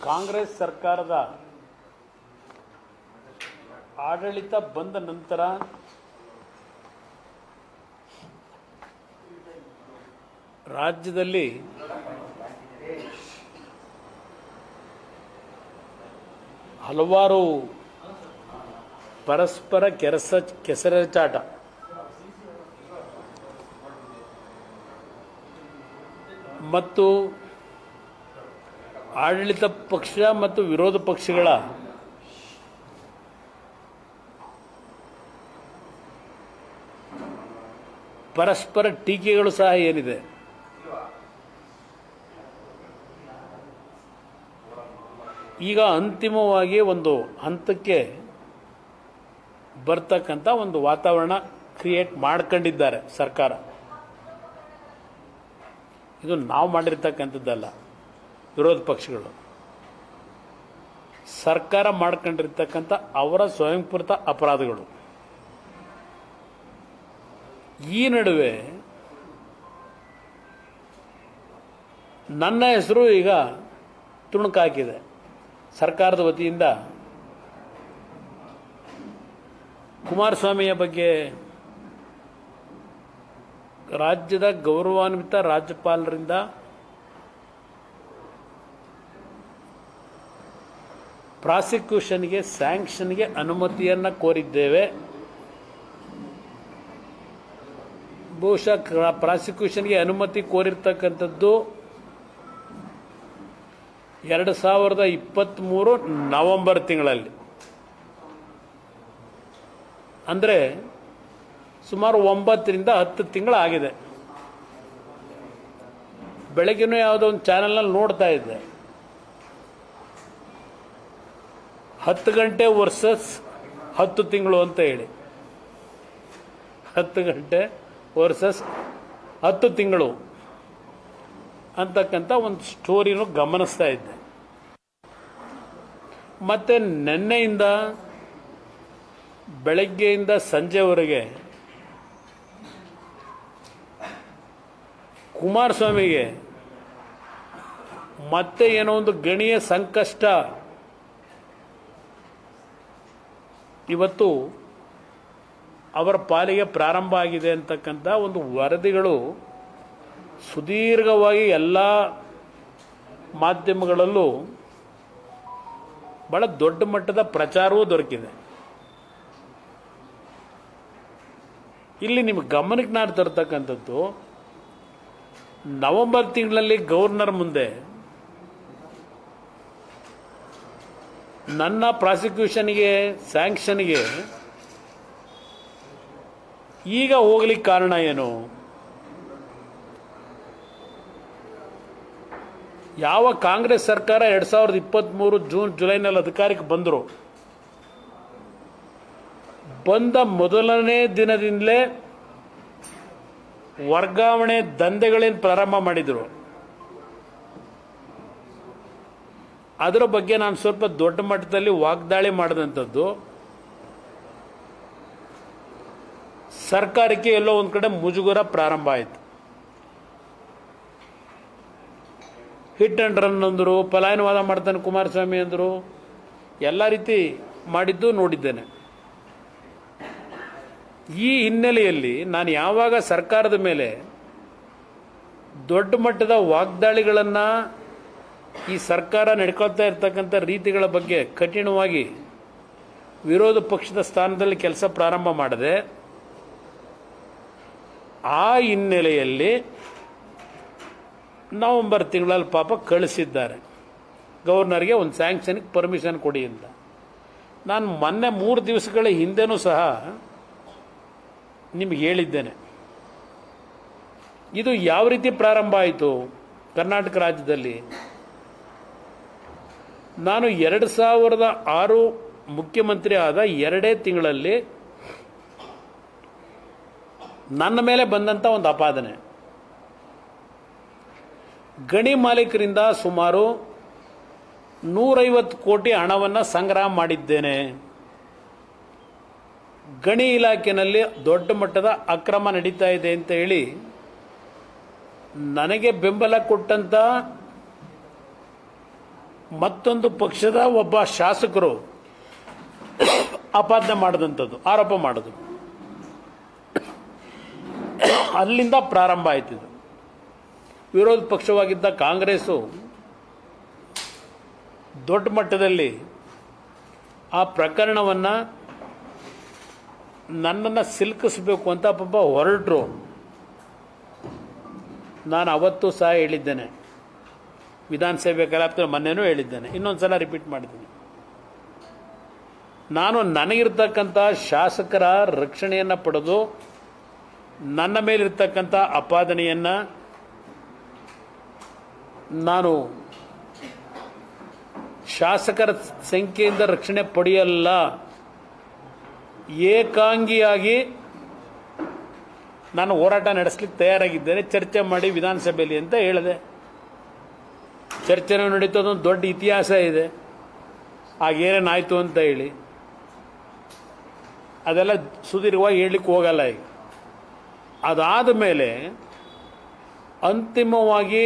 ಕಾಂಗ್ರೆಸ್ ಸರ್ಕಾರದ ಆಡಳಿತ ಬಂದ ನಂತರ ರಾಜ್ಯದಲ್ಲಿ ಹಲವಾರು ಪರಸ್ಪರ ಕೆಸರೆಚಾಟ ಮತ್ತು ಆಡಳಿತ ಪಕ್ಷ ಮತ್ತು ವಿರೋಧ ಪಕ್ಷಗಳ ಪರಸ್ಪರ ಟೀಕೆಗಳು ಸಹ ಏನಿದೆ ಈಗ ಅಂತಿಮವಾಗಿ ಒಂದು ಹಂತಕ್ಕೆ ಬರ್ತಕ್ಕಂಥ ಒಂದು ವಾತಾವರಣ ಕ್ರಿಯೇಟ್ ಮಾಡ್ಕೊಂಡಿದ್ದಾರೆ ಸರ್ಕಾರ. ಇದು ನಾವು ಮಾಡಿರ್ತಕ್ಕಂಥದ್ದಲ್ಲ, ವಿರೋಧ ಪಕ್ಷಗಳು ಸರ್ಕಾರ ಮಾಡ್ಕೊಂಡಿರ್ತಕ್ಕಂಥ ಅವರ ಸ್ವಯಂಕೃತ ಅಪರಾಧಗಳು. ಈ ನಡುವೆ ನನ್ನ ಹೆಸರು ಈಗ ತುಣುಕಾಕಿದೆ. ಸರ್ಕಾರದ ವತಿಯಿಂದ ಕುಮಾರಸ್ವಾಮಿಯ ಬಗ್ಗೆ ರಾಜ್ಯದ ಗೌರವಾನ್ವಿತ ರಾಜ್ಯಪಾಲರಿಂದ ಪ್ರಾಸಿಕ್ಯೂಷನ್ಗೆ ಸ್ಯಾಂಕ್ಷನ್ಗೆ ಅನುಮತಿಯನ್ನು ಕೋರಿದ್ದೇವೆ. ಬಹುಶಃ ಪ್ರಾಸಿಕ್ಯೂಷನ್ಗೆ ಅನುಮತಿ ಕೋರಿರ್ತಕ್ಕಂಥದ್ದು 2023 ನವೆಂಬರ್ ತಿಂಗಳಲ್ಲಿ, ಅಂದರೆ ಸುಮಾರು 9 ರಿಂದ 10 ತಿಂಗಳಾಗಿದೆ. ಬೆಳಗ್ಗೆನೂ ಯಾವುದೋ ಒಂದು ಚಾನೆಲ್ನಲ್ಲಿ ನೋಡ್ತಾ ಇದ್ದೆ, 10 ಗಂಟೆ ವರ್ಸಸ್ 10 ತಿಂಗಳು ಅಂತ ಹೇಳಿ, 10 ಗಂಟೆ ವರ್ಸಸ್ 10 ತಿಂಗಳು ಅಂತಕ್ಕಂಥ ಒಂದು ಸ್ಟೋರಿನೂ ಗಮನಿಸ್ತಾ ಇದ್ದೆ. ಮತ್ತೆ ನಿನ್ನೆಯಿಂದ ಬೆಳಗ್ಗೆಯಿಂದ ಸಂಜೆವರೆಗೆ ಕುಮಾರಸ್ವಾಮಿಗೆ ಮತ್ತೆ ಏನೋ ಒಂದು ಗಣಿಯ ಸಂಕಷ್ಟ ಇವತ್ತು ಅವರ ಪಾಲಿಗೆ ಪ್ರಾರಂಭ ಆಗಿದೆ ಅಂತಕ್ಕಂಥ ಒಂದು ವರದಿಗಳು ಸುದೀರ್ಘವಾಗಿ ಎಲ್ಲ ಮಾಧ್ಯಮಗಳಲ್ಲೂ ಬಹಳ ದೊಡ್ಡ ಮಟ್ಟದ ಪ್ರಚಾರವೂ ದೊರಕಿದೆ. ಇಲ್ಲಿ ನಿಮಗೆ ಗಮನಕ್ಕೆ ನಾನು ತರ್ತಕ್ಕಂಥದ್ದು, ನವೆಂಬರ್ ತಿಂಗಳಲ್ಲಿ ಗವರ್ನರ್ ಮುಂದೆ ನನ್ನ ಪ್ರಾಸಿಕ್ಯೂಷನ್ಗೆ ಸ್ಯಾಂಕ್ಷನ್ಗೆ ಈಗ ಹೋಗ್ಲಿಕ್ಕೆ ಕಾರಣ ಏನು? ಯಾವ ಕಾಂಗ್ರೆಸ್ ಸರ್ಕಾರ 2023 ಜೂನ್ ಜುಲೈನಲ್ಲಿ ಅಧಿಕಾರಕ್ಕೆ ಬಂದರು, ಬಂದ ಮೊದಲನೇ ದಿನದಿಂದಲೇ ವರ್ಗಾವಣೆ ದಂಧೆಗಳೇನು ಪ್ರಾರಂಭ ಮಾಡಿದರು, ಅದರ ಬಗ್ಗೆ ನಾನು ಸ್ವಲ್ಪ ದೊಡ್ಡ ಮಟ್ಟದಲ್ಲಿ ವಾಗ್ದಾಳಿ ಮಾಡಿದಂಥದ್ದು ಸರ್ಕಾರಕ್ಕೆ ಎಲ್ಲೋ ಒಂದು ಕಡೆ ಮುಜುಗರ ಪ್ರಾರಂಭ ಆಯಿತು. ಹಿಟ್ ಅಂಡ್ ರನ್ ಅಂದರು, ಪಲಾಯನವಾದ ಮಾಡ್ತಾನೆ ಕುಮಾರಸ್ವಾಮಿ ಅಂದರು, ಎಲ್ಲ ರೀತಿ ಮಾಡಿದ್ದು ನೋಡಿದ್ದೇನೆ. ಈ ಹಿನ್ನೆಲೆಯಲ್ಲಿ ನಾನು ಯಾವಾಗ ಸರ್ಕಾರದ ಮೇಲೆ ದೊಡ್ಡ ಮಟ್ಟದ ವಾಗ್ದಾಳಿಗಳನ್ನು, ಈ ಸರ್ಕಾರ ನಡ್ಕೊಳ್ತಾ ಇರ್ತಕ್ಕಂಥ ರೀತಿಗಳ ಬಗ್ಗೆ ಕಠಿಣವಾಗಿ ವಿರೋಧ ಪಕ್ಷದ ಸ್ಥಾನದಲ್ಲಿ ಕೆಲಸ ಪ್ರಾರಂಭ ಮಾಡಿದೆ, ಆ ಹಿನ್ನೆಲೆಯಲ್ಲಿ ನವೆಂಬರ್ ತಿಂಗಳಲ್ಲಿ ಪಾಪ ಕಳಿಸಿದ್ದಾರೆ ಗವರ್ನರ್ಗೆ ಒಂದು ಸ್ಯಾಂಕ್ಷನ್ಗೆ ಪರ್ಮಿಷನ್ ಕೊಡಿ ಅಂತ. ನಾನು ಮೊನ್ನೆ 3 ದಿವಸಗಳ ಹಿಂದೆನೂ ಸಹ ನಿಮಗೆ ಹೇಳಿದ್ದೇನೆ, ಇದು ಯಾವ ರೀತಿ ಪ್ರಾರಂಭ ಆಯಿತು ಕರ್ನಾಟಕ ರಾಜ್ಯದಲ್ಲಿ. ನಾನು 2006 ಮುಖ್ಯಮಂತ್ರಿ ಆದ 2 ತಿಂಗಳಲ್ಲಿ ನನ್ನ ಮೇಲೆ ಬಂದಂಥ ಒಂದು ಆಪಾದನೆ, ಗಣಿ ಮಾಲೀಕರಿಂದ ಸುಮಾರು 150 ಕೋಟಿ ಹಣವನ್ನು ಸಂಗ್ರಹ ಮಾಡಿದ್ದೇನೆ, ಗಣಿ ಇಲಾಖೆಯಲ್ಲಿ ದೊಡ್ಡ ಮಟ್ಟದ ಅಕ್ರಮ ನಡೀತಾ ಇದೆ ಅಂತ ಹೇಳಿ ನನಗೆ ಬೆಂಬಲ ಕೊಟ್ಟಂತ ಮತ್ತೊಂದು ಪಕ್ಷದ ಒಬ್ಬ ಶಾಸಕರು ಆಪಾದನೆ ಮಾಡಿದಂಥದ್ದು, ಆರೋಪ ಮಾಡೋದು, ಅಲ್ಲಿಂದ ಪ್ರಾರಂಭ ಆಯ್ತಿದ್ದು. ವಿರೋಧ ಪಕ್ಷವಾಗಿದ್ದ ಕಾಂಗ್ರೆಸ್ಸು ದೊಡ್ಡ ಮಟ್ಟದಲ್ಲಿ ಆ ಪ್ರಕರಣವನ್ನು ನನ್ನನ್ನು ಸಿಲುಕಿಸಬೇಕು ಅಂತ ಪಾಪ ಹೊರಟರು. ನಾನು ಅವತ್ತು ಸಹ ಹೇಳಿದ್ದೇನೆ, ವಿಧಾನಸಭೆ ಕಲಾಪದಲ್ಲಿ ಮೊನ್ನೆನೂ ಹೇಳಿದ್ದೇನೆ, ಇನ್ನೊಂದು ಸಲ ರಿಪೀಟ್ ಮಾಡಿದ್ದೀನಿ. ನಾನು ನನಗಿರ್ತಕ್ಕಂಥ ಶಾಸಕರ ರಕ್ಷಣೆಯನ್ನು ಪಡೆದು ನನ್ನ ಮೇಲಿರ್ತಕ್ಕಂಥ ಆಪಾದನೆಯನ್ನು ನಾನು ಶಾಸಕರ ಸಂಖ್ಯೆಯಿಂದ ರಕ್ಷಣೆ ಪಡೆಯಲ್ಲ, ಏಕಾಂಗಿಯಾಗಿ ನಾನು ಹೋರಾಟ ನಡೆಸಲಿಕ್ಕೆ ತಯಾರಾಗಿದ್ದೇನೆ, ಚರ್ಚೆ ಮಾಡಿ ವಿಧಾನಸಭೆಯಲ್ಲಿ ಅಂತ ಹೇಳಿದೆ. ಚರ್ಚೆನೂ ನಡೀತು, ಅದೊಂದು ದೊಡ್ಡ ಇತಿಹಾಸ ಇದೆ ಆಗೇನೇನಾಯಿತು ಅಂತ ಹೇಳಿ. ಅದೆಲ್ಲ ಸುದೀರ್ಘವಾಗಿ ಹೇಳಲಿಕ್ಕೆ ಹೋಗಲ್ಲ. ಈಗ ಅದಾದ ಮೇಲೆ ಅಂತಿಮವಾಗಿ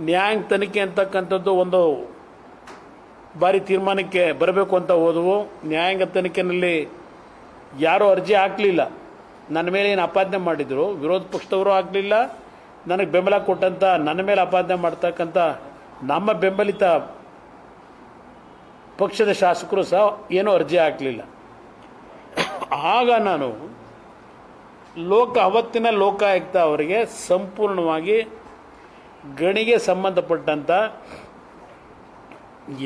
ನ್ಯಾಯಾಂಗ ತನಿಖೆ ಅಂತಕ್ಕಂಥದ್ದು ಒಂದು ಬಾರಿ ತೀರ್ಮಾನಕ್ಕೆ ಬರಬೇಕು ಅಂತ ಹೋದವು. ನ್ಯಾಯಾಂಗ ತನಿಖೆಯಲ್ಲಿ ಯಾರೂ ಅರ್ಜಿ ಹಾಕಲಿಲ್ಲ. ನನ್ನ ಮೇಲೆ ಏನು ಆಪಾದನೆ ಮಾಡಿದರು ವಿರೋಧ ಪಕ್ಷದವರು ಹಾಕಲಿಲ್ಲ, ನನಗೆ ಬೆಂಬಲ ಕೊಟ್ಟಂಥ ನನ್ನ ಮೇಲೆ ಆಪಾದನೆ ಮಾಡ್ತಕ್ಕಂಥ ನಮ್ಮ ಬೆಂಬಲಿತ ಪಕ್ಷದ ಶಾಸಕರು ಸಹ ಏನೂ ಅರ್ಜಿ ಹಾಕಲಿಲ್ಲ. ಆಗ ನಾನು ಅವತ್ತಿನ ಲೋಕಾಯುಕ್ತ ಅವರಿಗೆ ಸಂಪೂರ್ಣವಾಗಿ ಗಣಿಗೆ ಸಂಬಂಧಪಟ್ಟಂಥ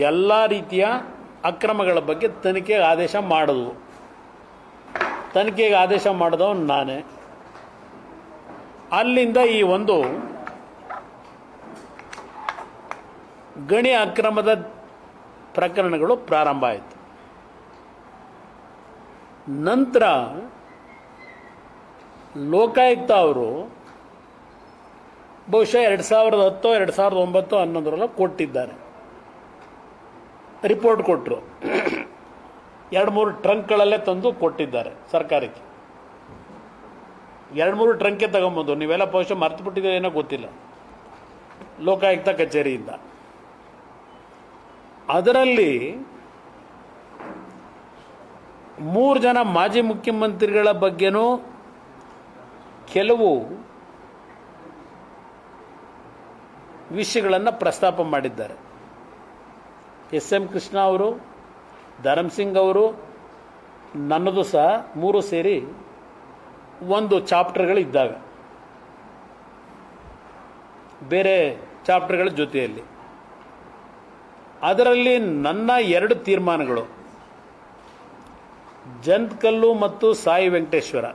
ಎಲ್ಲ ರೀತಿಯ ಅಕ್ರಮಗಳ ಬಗ್ಗೆ ತನಿಖೆಗೆ ಆದೇಶ ಮಾಡಿದ್ವು. ತನಿಖೆಗೆ ಆದೇಶ ಮಾಡಿದವನು ನಾನೇ. ಅಲ್ಲಿಂದ ಈ ಒಂದು ಗಣಿ ಅಕ್ರಮದ ಪ್ರಕರಣಗಳು ಪ್ರಾರಂಭ ಆಯಿತು. ನಂತರ ಲೋಕಾಯುಕ್ತ ಅವರು ಬಹುಶಃ 2010, 2009, 2011 ಕೊಟ್ಟಿದ್ದಾರೆ, ರಿಪೋರ್ಟ್ ಕೊಟ್ಟರು. 2-3 ಟ್ರಂಕ್ಗಳಲ್ಲೇ ತಂದು ಕೊಟ್ಟಿದ್ದಾರೆ ಸರ್ಕಾರಕ್ಕೆ. 2-3 ಟ್ರಂಕೆ ತಗೊಂಬೋದು. ನೀವೆಲ್ಲ ಬಹುಶಃ ಮರ್ತು ಬಿಟ್ಟಿದ್ದೀರಿ ಏನೋ ಗೊತ್ತಿಲ್ಲ, ಲೋಕಾಯುಕ್ತ ಕಚೇರಿಯಿಂದ. ಅದರಲ್ಲಿ 3 ಜನ ಮಾಜಿ ಮುಖ್ಯಮಂತ್ರಿಗಳ ಬಗ್ಗೆನೂ ಕೆಲವು ವಿಷಯಗಳನ್ನು ಪ್ರಸ್ತಾಪ ಮಾಡಿದ್ದಾರೆ. ಎಸ್.ಎಂ. ಕೃಷ್ಣ ಅವರು, ಧರ್ಮಸಿಂಗ್ ಅವರು, ನನ್ನದು ಸಹ 3 ಸೇರಿ ಒಂದು ಚಾಪ್ಟರ್ಗಳಿದ್ದಾಗ ಬೇರೆ ಚಾಪ್ಟರ್ಗಳ ಜೊತೆಯಲ್ಲಿ. ಅದರಲ್ಲಿ ನನ್ನ 2 ತೀರ್ಮಾನಗಳು, ಜಂತ್ಕಲ್ಲು ಮತ್ತು ಸಾಯಿ ವೆಂಕಟೇಶ್ವರ,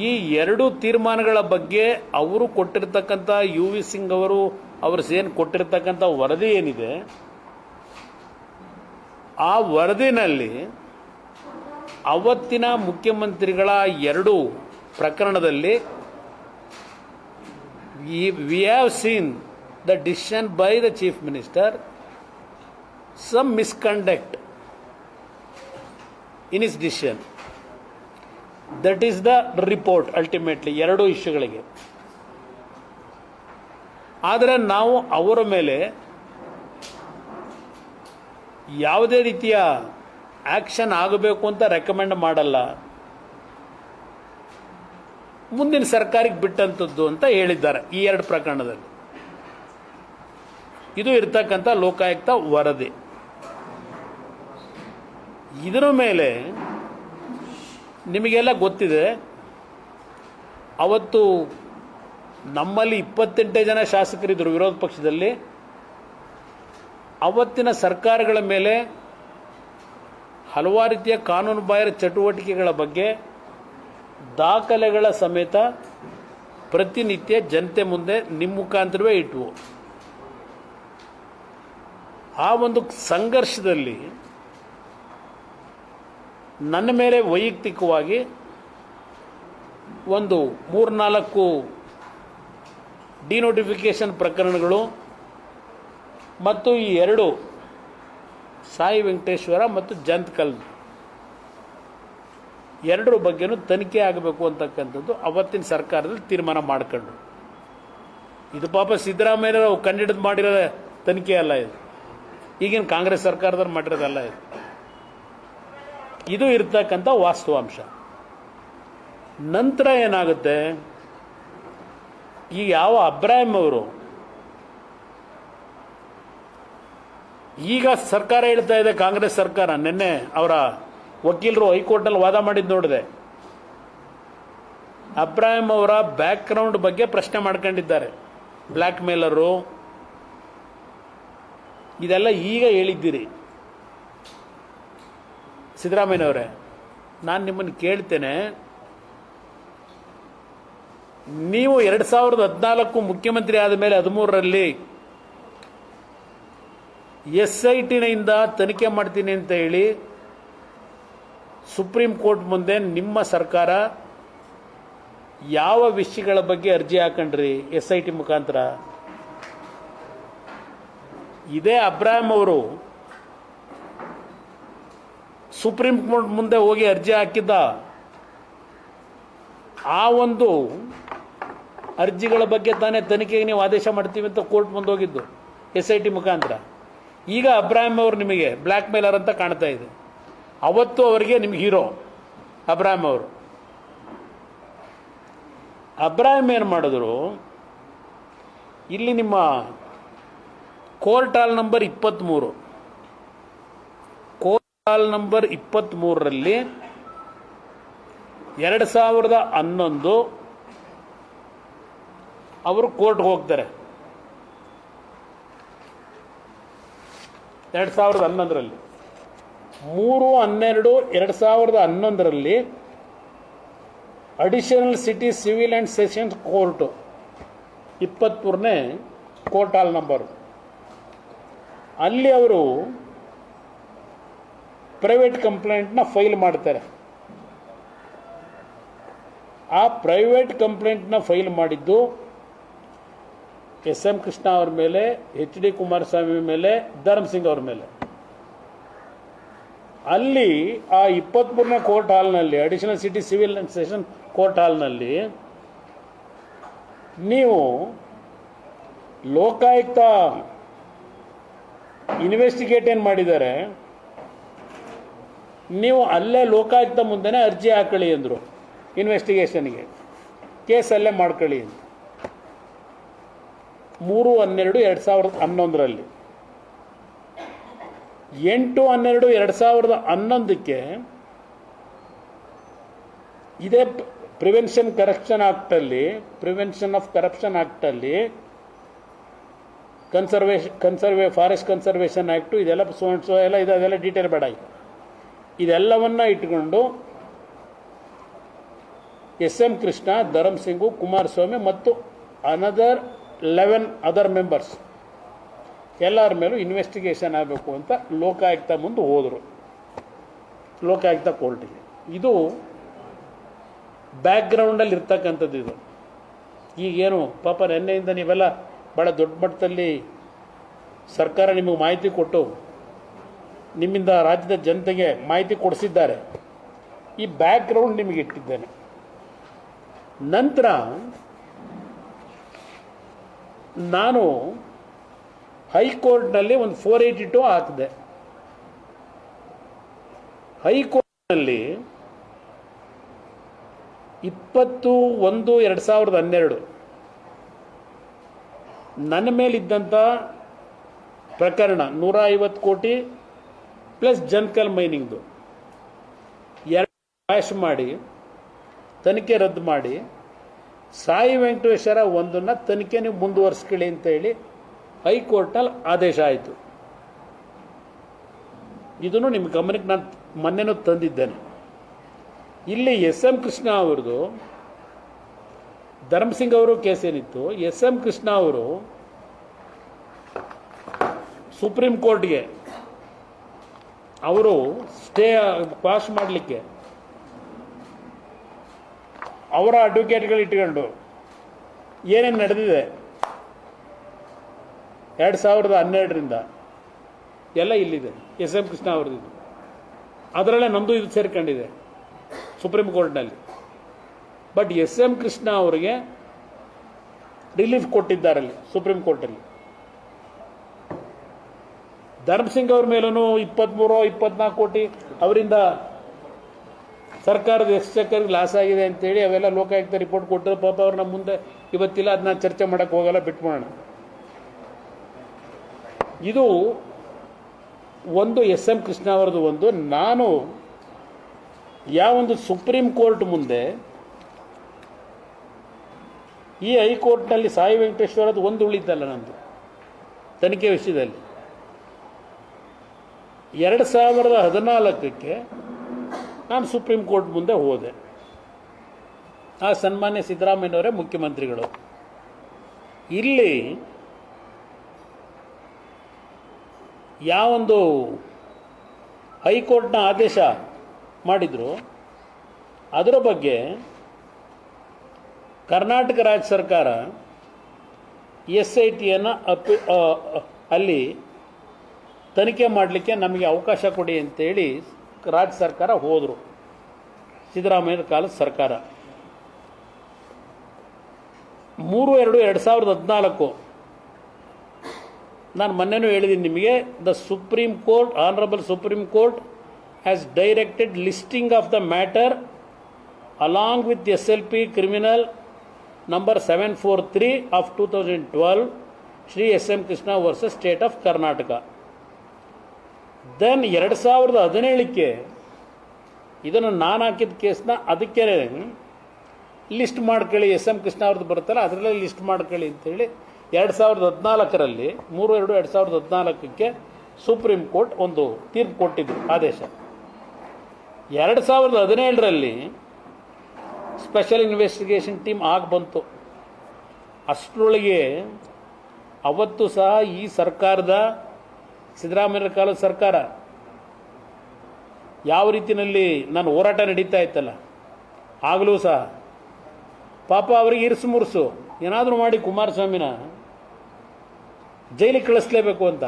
ಈ 2 ತೀರ್ಮಾನಗಳ ಬಗ್ಗೆ ಅವರು ಕೊಟ್ಟಿರ್ತಕ್ಕಂಥ ಯು.ವಿ. ಸಿಂಗ್ ಅವರು ಏನು ಕೊಟ್ಟಿರ್ತಕ್ಕಂಥ ವರದಿ ಏನಿದೆ, ಆ ವರದಿನಲ್ಲಿ ಅವತ್ತಿನ ಮುಖ್ಯಮಂತ್ರಿಗಳ 2 ಪ್ರಕರಣದಲ್ಲಿ we have seen the decision by the chief minister some misconduct in his decision. That is the report ultimately 2 ಇಶ್ಯೂಗಳಿಗೆ. ಆದರೆ ನಾವು ಅವರ ಮೇಲೆ ಯಾವುದೇ ರೀತಿಯ ಆ್ಯಕ್ಷನ್ ಆಗಬೇಕು ಅಂತ ರೆಕಮೆಂಡ್ ಮಾಡಲ್ಲ, ಮುಂದಿನ ಸರ್ಕಾರಕ್ಕೆ ಬಿಟ್ಟಂಥದ್ದು ಅಂತ ಹೇಳಿದ್ದಾರೆ ಈ 2 ಪ್ರಕರಣದಲ್ಲಿ. ಇದು ಇರ್ತಕ್ಕಂಥ ಲೋಕಾಯುಕ್ತ ವರದಿ. ಇದರ ಮೇಲೆ ನಿಮಗೆಲ್ಲ ಗೊತ್ತಿದೆ, ಅವತ್ತು ನಮ್ಮಲ್ಲಿ 28 ಜನ ಶಾಸಕರಿದ್ದರು ವಿರೋಧ ಪಕ್ಷದಲ್ಲಿ. ಅವತ್ತಿನ ಸರ್ಕಾರಗಳ ಮೇಲೆ ಹಲವಾರು ರೀತಿಯ ಕಾನೂನು ಬಾಹಿರ ಚಟುವಟಿಕೆಗಳ ಬಗ್ಗೆ ದಾಖಲೆಗಳ ಸಮೇತ ಪ್ರತಿನಿತ್ಯ ಜನತೆ ಮುಂದೆ ನಿಮ್ಮ ಮುಖಾಂತರವೇ ಇಟ್ವು. ಆ ಒಂದು ಸಂಘರ್ಷದಲ್ಲಿ ನನ್ನ ಮೇಲೆ ವೈಯಕ್ತಿಕವಾಗಿ ಒಂದು 3-4 ಡಿನೋಟಿಫಿಕೇಷನ್ ಪ್ರಕರಣಗಳು ಮತ್ತು ಈ 2 ಸಾಯಿ ವೆಂಕಟೇಶ್ವರ ಮತ್ತು ಜಂತ್ಕಲ್, ಎರಡರ ಬಗ್ಗೆನೂ ತನಿಖೆ ಆಗಬೇಕು ಅಂತಕ್ಕಂಥದ್ದು ಅವತ್ತಿನ ಸರ್ಕಾರದಲ್ಲಿ ತೀರ್ಮಾನ ಮಾಡ್ಕೊಂಡು, ಇದು ಪಾಪ ಸಿದ್ದರಾಮಯ್ಯರು ಕಂಡಿಡಿದು ಮಾಡಿರೋ ತನಿಖೆ ಅಲ್ಲ ಇದು, ಈಗಿನ ಕಾಂಗ್ರೆಸ್ ಸರ್ಕಾರದವ್ರು ಮಾಡಿರೋದಲ್ಲ ಇದು. ಇದು ಇರ್ತಕ್ಕಂಥ ವಾಸ್ತವಾಂಶ. ನಂತರ ಏನಾಗುತ್ತೆ, ಈ ಯಾವ ಅಬ್ರಾಹಿಂ ಅವರು ಈಗ ಸರ್ಕಾರ ಹೇಳ್ತಾ ಇದೆ, ಕಾಂಗ್ರೆಸ್ ಸರ್ಕಾರ ನಿನ್ನೆ ಅವರ ವಕೀಲರು ಹೈಕೋರ್ಟ್ನಲ್ಲಿ ವಾದ ಮಾಡಿದ್ದು ನೋಡಿದೆ, ಅಬ್ರಾಹಿಂ ಅವರ ಬ್ಯಾಕ್ಗ್ರೌಂಡ್ ಬಗ್ಗೆ ಪ್ರಶ್ನೆ ಮಾಡ್ಕೊಂಡಿದ್ದಾರೆ. ಬ್ಲ್ಯಾಕ್ ಮೇಲರು ಇದೆಲ್ಲ ಈಗ ಹೇಳಿದ್ದೀರಿ ಸಿದ್ದರಾಮಯ್ಯನವರೇ. ನಾನು ನಿಮ್ಮನ್ನು ಕೇಳ್ತೇನೆ, ನೀವು 2014 ಮುಖ್ಯಮಂತ್ರಿ ಆದ ಮೇಲೆ 13ರಲ್ಲಿ SITನಿಂದ ತನಿಖೆ ಮಾಡ್ತೀನಿ ಅಂತ ಹೇಳಿ ಸುಪ್ರೀಂ ಕೋರ್ಟ್ ಮುಂದೆ ನಿಮ್ಮ ಸರ್ಕಾರ ಯಾವ ವಿಷಯಗಳ ಬಗ್ಗೆ ಅರ್ಜಿ ಹಾಕೊಂಡ್ರಿ SIT ಮುಖಾಂತರ? ಇದೇ ಅಬ್ರಾಹಿಂ ಅವರು ಸುಪ್ರೀಂ ಕೋರ್ಟ್ ಮುಂದೆ ಹೋಗಿ ಅರ್ಜಿ ಹಾಕಿದ್ದ ಆ ಒಂದು ಅರ್ಜಿಗಳ ಬಗ್ಗೆ ತಾನೇ ತನಿಖೆಗೆ ನೀವು ಆದೇಶ ಮಾಡ್ತೀವಿ ಅಂತ ಕೋರ್ಟ್ ಮುಂದೆ ಹೋಗಿದ್ದು SIT ಮುಖಾಂತರ. ಈಗ ಅಬ್ರಾಹಿಂ ಅವರು ನಿಮಗೆ ಬ್ಲ್ಯಾಕ್ ಮೇಲರ್ ಅಂತ ಕಾಣ್ತಾ ಇದೆ. ಅವತ್ತು ಅವರಿಗೆ ನಿಮ್ಗೆ ಹೀರೋ ಅಬ್ರಾಹಿಂ ಅವರು. ಅಬ್ರಾಹಿಂ ಏನು ಮಾಡಿದ್ರು, ಇಲ್ಲಿ ನಿಮ್ಮ court hall number 23 court hall ನಂಬರ್ 23ರಲ್ಲಿ 2011 ಅವರು ಕೋರ್ಟ್ಗೆ ಹೋಗ್ತಾರೆ. 2011ರಲ್ಲಿ 3/12/2011ರಲ್ಲಿ additional city civil and sessions court 23ನೇ ಕೋರ್ಟ್ ಹಾಲ್ ನಂಬರು, ಅಲ್ಲಿ ಅವರು ಪ್ರೈವೇಟ್ ಕಂಪ್ಲೇಂಟ್ನ ಫೈಲ್ ಮಾಡ್ತಾರೆ. ಆ ಪ್ರೈವೇಟ್ ಕಂಪ್ಲೇಂಟ್ನ ಫೈಲ್ ಮಾಡಿದ್ದು SM ಕೃಷ್ಣ ಅವ್ರ ಮೇಲೆ, HD ಕುಮಾರಸ್ವಾಮಿ ಮೇಲೆ, ಧರ್ಮಸಿಂಗ್ ಅವ್ರ ಮೇಲೆ. ಅಲ್ಲಿ ಆ 23ನೇ ಕೋರ್ಟ್ ಹಾಲ್ನಲ್ಲಿ, additional city civil and session court ಹಾಲ್ನಲ್ಲಿ ನೀವು ಲೋಕಾಯುಕ್ತ ಇನ್ವೆಸ್ಟಿಗೇಟ್ ಏನು ಮಾಡಿದ್ದಾರೆ, ನೀವು ಅಲ್ಲೇ ಲೋಕಾಯುಕ್ತ ಮುಂದೆನೇ ಅರ್ಜಿ ಹಾಕೊಳ್ಳಿ ಅಂದರು. ಇನ್ವೆಸ್ಟಿಗೇಷನ್ಗೆ ಕೇಸಲ್ಲೇ ಮಾಡ್ಕೊಳ್ಳಿ ಅಂತ 3/12/2011ರಲ್ಲಿ. 8/12/2011ಕ್ಕೆ ಇದೇ ಪ್ರಿವೆನ್ಷನ್ ಆಫ್ ಕರಪ್ಷನ್ ಆಕ್ಟಲ್ಲಿ ಫಾರೆಸ್ಟ್ ಕನ್ಸರ್ವೇಷನ್ ಆ್ಯಕ್ಟು ಇದೆಲ್ಲ ಎಲ್ಲ ಇದೆ, ಅದೆಲ್ಲ ಡೀಟೇಲ್ ಬೇಡ. ಇದೆಲ್ಲವನ್ನ ಇಟ್ಕೊಂಡು SM ಕೃಷ್ಣ, ಧರ್ಮಸಿಂಗು, ಕುಮಾರಸ್ವಾಮಿ ಮತ್ತು ಅನದರ್ 11 ಅದರ್ ಮೆಂಬರ್ಸ್ ಎಲ್ಲರ ಮೇಲೂ ಇನ್ವೆಸ್ಟಿಗೇಷನ್ ಆಗಬೇಕು ಅಂತ ಲೋಕಾಯುಕ್ತ ಮುಂದೆ ಹೋದರು, ಲೋಕಾಯುಕ್ತ ಕೋರ್ಟಿಗೆ. ಇದು ಬ್ಯಾಕ್ಗ್ರೌಂಡಲ್ಲಿ ಇರ್ತಕ್ಕಂಥದ್ದು. ಇದು ಈಗೇನು ಪಾಪ ನಿನ್ನೆಯಿಂದ ನೀವೆಲ್ಲ ಭಾಳ ದೊಡ್ಡ ಮಟ್ಟದಲ್ಲಿ ಸರ್ಕಾರ ನಿಮಗೆ ಮಾಹಿತಿ ಕೊಟ್ಟು ನಿಮ್ಮಿಂದ ರಾಜ್ಯದ ಜನತೆಗೆ ಮಾಹಿತಿ ಕೊಡಿಸಿದ್ದಾರೆ. ಈ ಬ್ಯಾಕ್ಗ್ರೌಂಡ್ ನಿಮಗೆ ಇಟ್ಟಿದ್ದೇನೆ. ನಂತರ ನಾನು ಹೈಕೋರ್ಟ್ನಲ್ಲಿ ಒಂದು 482 ಹಾಕಿದೆ. ಹೈಕೋರ್ಟ್ನಲ್ಲಿ 20/1/2012 ನನ್ನ ಮೇಲಿದ್ದಂಥ ಪ್ರಕರಣ 150 ಕೋಟಿ ಪ್ಲಸ್ ಜನ್ಕಲ್ ಮೈನಿಂಗ್ದು 2 ಕ್ವಾಶ್ ಮಾಡಿ ತನಿಖೆ ರದ್ದು ಮಾಡಿ, ಸಾಯಿ ವೆಂಕಟೇಶ್ವರ ಒಂದನ್ನು ತನಿಖೆ ನೀವು ಮುಂದುವರಿಸ್ಕೊಳ್ಳಿ ಅಂತ ಹೇಳಿ ಹೈಕೋರ್ಟ್ನಲ್ಲಿ ಆದೇಶ ಆಯಿತು. ಇದನ್ನು ನಿಮ್ಮ ಗಮನಕ್ಕೆ ನಾನು ಮೊನ್ನೆನೂ ತಂದಿದ್ದೇನೆ. ಇಲ್ಲಿ SM ಕೃಷ್ಣ ಅವ್ರದ್ದು, ಧರ್ಮಸಿಂಗ್ ಅವರು ಕೇಸೇನಿತ್ತು, SM ಕೃಷ್ಣ ಅವರು ಸುಪ್ರೀಂ ಕೋರ್ಟ್ಗೆ ಅವರು ಸ್ಟೇ ಪಾಸ್ ಮಾಡಲಿಕ್ಕೆ ಅವರ ಅಡ್ವೊಕೇಟ್ಗಳು ಇಟ್ಕೊಂಡು ಏನೇನು ನಡೆದಿದೆ 2012ರಿಂದ ಎಲ್ಲ ಇಲ್ಲಿದೆ. SM ಕೃಷ್ಣ ಅವ್ರದ್ದು, ಅದರಲ್ಲೇ ನಮ್ಮದು ಇದು ಸೇರ್ಕೊಂಡಿದೆ. ಸುಪ್ರೀಂ ಕೋರ್ಟ್ನಲ್ಲಿ. ಬಟ್ ಎಸ್ ಎಂ ಕೃಷ್ಣ ಅವರಿಗೆ ರಿಲೀಫ್ ಕೊಟ್ಟಿದ್ದಾರಲ್ಲಿ ಸುಪ್ರೀಂ ಕೋರ್ಟಲ್ಲಿ. ಧರ್ಮಸಿಂಗ್ ಅವ್ರ ಮೇಲೂ 23-24 ಕೋಟಿ ಅವರಿಂದ ಸರ್ಕಾರದ ಎಕ್ಸ್ಚೆಕರ್ಗೆ ಲಾಸ್ ಆಗಿದೆ ಅಂತೇಳಿ ಅವೆಲ್ಲ ಲೋಕಾಯುಕ್ತ ರಿಪೋರ್ಟ್ ಕೊಟ್ಟರು. ಪಾಪ ಅವ್ರು ನಮ್ಮ ಮುಂದೆ ಇವತ್ತಿಲ್ಲ, ಅದನ್ನ ಚರ್ಚೆ ಮಾಡೋಕ್ಕೆ ಹೋಗಲ್ಲ, ಬಿಟ್ಬಿಡೋಣ. ಇದು ಒಂದು ಎಸ್ ಎಂ ಕೃಷ್ಣ ಅವರದು. ಒಂದು ನಾನು ಯಾವೊಂದು ಸುಪ್ರೀಂ ಕೋರ್ಟ್ ಮುಂದೆ ಈ ಹೈಕೋರ್ಟ್ನಲ್ಲಿ ಸಾಯಿ ವೆಂಕಟೇಶ್ವರದ್ದು ಒಂದು ಉಳಿತಲ್ಲ ನಂದು ತನಿಖೆ ವಿಷಯದಲ್ಲಿ. 2014ಕ್ಕೆ ನಾನು ಸುಪ್ರೀಂ ಕೋರ್ಟ್ ಮುಂದೆ ಹೋದೆ. ಆ ಸನ್ಮಾನ್ಯ ಸಿದ್ದರಾಮಯ್ಯನವರೇ ಮುಖ್ಯಮಂತ್ರಿಗಳು. ಇಲ್ಲಿ ಯಾವೊಂದು ಹೈಕೋರ್ಟ್ನ ಆದೇಶ ಮಾಡಿದ್ರು ಅದರ ಬಗ್ಗೆ ಕರ್ನಾಟಕ ರಾಜ್ಯ ಸರ್ಕಾರ SIT ಅಲ್ಲಿ ತನಿಖೆ ಮಾಡಲಿಕ್ಕೆ ನಮಗೆ ಅವಕಾಶ ಕೊಡಿ ಅಂತೇಳಿ ರಾಜ್ಯ ಸರ್ಕಾರ ಹೋದರು. ಸಿದ್ದರಾಮಯ್ಯನ ಕಾಲದ ಸರ್ಕಾರ 3/2/2014 ನಾನು ಮೊನ್ನೆನೂ ಹೇಳಿದ್ದೀನಿ ನಿಮಗೆ, the supreme court, honourable supreme court has directed listing of the matter along with SLP criminal number 743 of 2012 Shri SM Krishna versus state of Karnataka. Then 2017ಕ್ಕೆ ಇದನ್ನು ನಾನು ಹಾಕಿದ ಕೇಸ್ನ ಅದಕ್ಕೆ ಲಿಸ್ಟ್ ಮಾಡ್ಕೊಳ್ಳಿ, SM ಕೃಷ್ಣ ಅವ್ರದ್ದು ಬರುತ್ತಲ್ಲ ಅದರಲ್ಲೇ ಲಿಸ್ಟ್ ಮಾಡ್ಕೊಳ್ಳಿ ಅಂತೇಳಿ 2014ರಲ್ಲಿ 3/2/2014ಕ್ಕೆ ಸುಪ್ರೀಂ ಕೋರ್ಟ್ ಒಂದು ತೀರ್ಪು ಕೊಟ್ಟಿದ್ದು ಆದೇಶ. 2017ರಲ್ಲಿ ಸ್ಪೆಷಲ್ ಇನ್ವೆಸ್ಟಿಗೇಷನ್ ಟೀಮ್ ಆಗಿ ಬಂತು. ಅಷ್ಟರೊಳಗೆ ಅವತ್ತು ಸಹ ಈ ಸರ್ಕಾರದ ಸಿದ್ದರಾಮಯ್ಯ ಕಾಲದ ಸರ್ಕಾರ ಯಾವ ರೀತಿಯಲ್ಲಿ ನಾನು ಹೋರಾಟ ನಡೀತಾ ಇತ್ತಲ್ಲ ಆಗಲೂ ಸಹ ಪಾಪ ಅವರಿಗೆ ಇರಿಸು ಮುರುಸು ಏನಾದರೂ ಮಾಡಿ ಕುಮಾರಸ್ವಾಮಿನ ಜೈಲಿಗೆ ಕಳಿಸ್ಲೇಬೇಕು ಅಂತ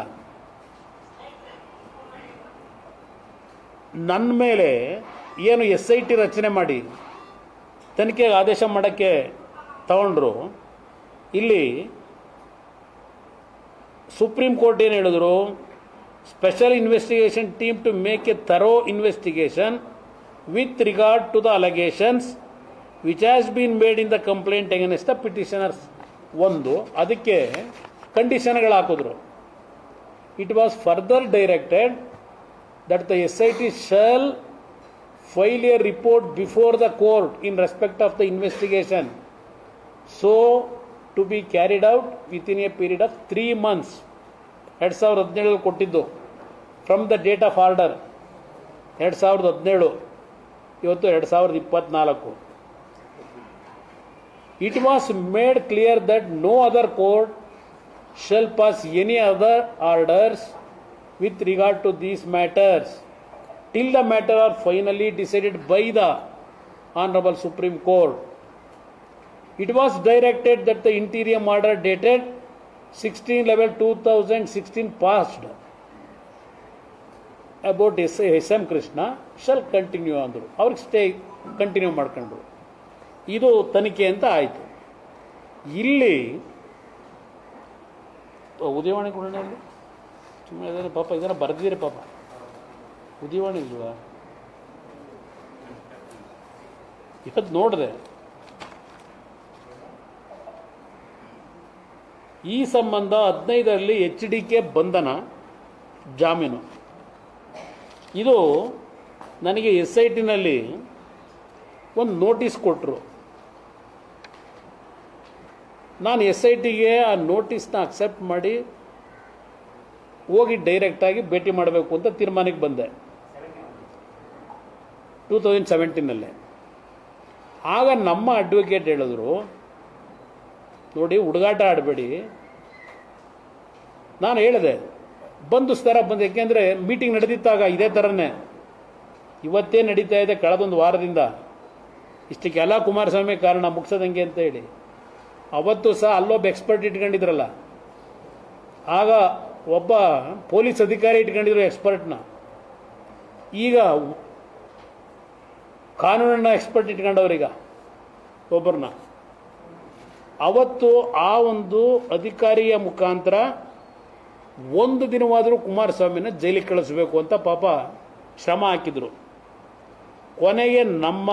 ನನ್ನ ಮೇಲೆ ಏನು SIT ರಚನೆ ಮಾಡಿ ತನಿಖೆಗೆ ಆದೇಶ ಮಾಡೋಕ್ಕೆ ತಗೊಂಡ್ರು. ಇಲ್ಲಿ ಸುಪ್ರೀಂ ಕೋರ್ಟ್ ಏನು ಹೇಳಿದ್ರು, special investigation team to make a thorough investigation with regard to the allegations which has been made in the complaint against the petitioners. ಒಂದು ಅದಕ್ಕೆ ಕಂಡೀಷನ್ಗಳು ಹಾಕಿದ್ರು. It was further directed that the SIT shall file a report before the court in respect of the investigation, so to be carried out within a period of 3 months. 2017 ಕೊಟ್ಟಿದ್ದು from the date of order 2017, ಇವತ್ತು 2024. It was made clear that no other court shall pass any other orders with regard to these matters till the matter are finally decided by the Honorable Supreme Court. It was directed that the interim order dated 16/11/2016 passed about SM Krishna shall continue ಅಂದರು. ಅವ್ರಿಗೆ stay continue ಮಾಡ್ಕೊಂಡ್ರು. ಇದು ತನಿಖೆ ಅಂತ ಆಯಿತು. ಇಲ್ಲಿ ಉದಯವಾಣಿ ಕೊಡೋಣಲ್ಲಿ ಸುಮ್ಮನೆ ಇದನ್ನು ಪಾಪ ಇದನ್ನು ಬರೆದಿರಿ ಪಾಪ ಉದಯವಾಣಿ ಇಲ್ವಾ ಇವತ್ತು ನೋಡಿದೆ. ಈ ಸಂಬಂಧ 15ರಲ್ಲಿ HDK ಬಂಧನ ಜಾಮೀನು. ಇದು ನನಗೆ SITನಲ್ಲಿ ಒಂದು ನೋಟಿಸ್ ಕೊಟ್ಟರು. ನಾನು SITಗೆ ಆ ನೋಟಿಸ್ನ ಅಕ್ಸೆಪ್ಟ್ ಮಾಡಿ ಹೋಗಿ ಡೈರೆಕ್ಟಾಗಿ ಭೇಟಿ ಮಾಡಬೇಕು ಅಂತ ತೀರ್ಮಾನಕ್ಕೆ ಬಂದೆ 2017. ಆಗ ನಮ್ಮ ಅಡ್ವೊಕೇಟ್ ಹೇಳಿದ್ರು, ನೋಡಿ ಹುಡುಗಾಟ ಆಡಬೇಡಿ. ನಾನು ಹೇಳಿದೆ ಬಂಧಿಸ್ತಾರ ಬಂದು, ಯಾಕೆಂದರೆ ಮೀಟಿಂಗ್ ನಡೆದಿತ್ತಾಗ ಇದೇ ಥರನೇ ಇವತ್ತೇ ನಡೀತಾ ಇದೆ ಕಳೆದೊಂದು ವಾರದಿಂದ. ಇಷ್ಟಕ್ಕೆಲ್ಲ ಕುಮಾರಸ್ವಾಮಿ ಕಾರಣ ಮುಗಿಸೋದಂಗೆ ಅಂತ ಹೇಳಿ. ಅವತ್ತು ಸಹ ಅಲ್ಲೊಬ್ಬ ಎಕ್ಸ್ಪರ್ಟ್ ಇಟ್ಕೊಂಡಿದ್ರಲ್ಲ, ಆಗ ಒಬ್ಬ ಪೊಲೀಸ್ ಅಧಿಕಾರಿ ಇಟ್ಕೊಂಡಿದ್ರು ಎಕ್ಸ್ಪರ್ಟ್ನ. ಈಗ ಕಾನೂನನ್ನ ಎಕ್ಸ್ಪರ್ಟ್ ಇಟ್ಕೊಂಡವ್ರೀಗ ಒಬ್ಬರನ್ನ. ಅವತ್ತು ಆ ಒಂದು ಅಧಿಕಾರಿಯ ಮುಖಾಂತರ ಒಂದು ದಿನವಾದರೂ ಕುಮಾರಸ್ವಾಮಿನ ಜೈಲಿಗೆ ಕಳಿಸ್ಬೇಕು ಅಂತ ಪಾಪ ಶ್ರಮ ಹಾಕಿದರು. ಕೊನೆಗೆ ನಮ್ಮ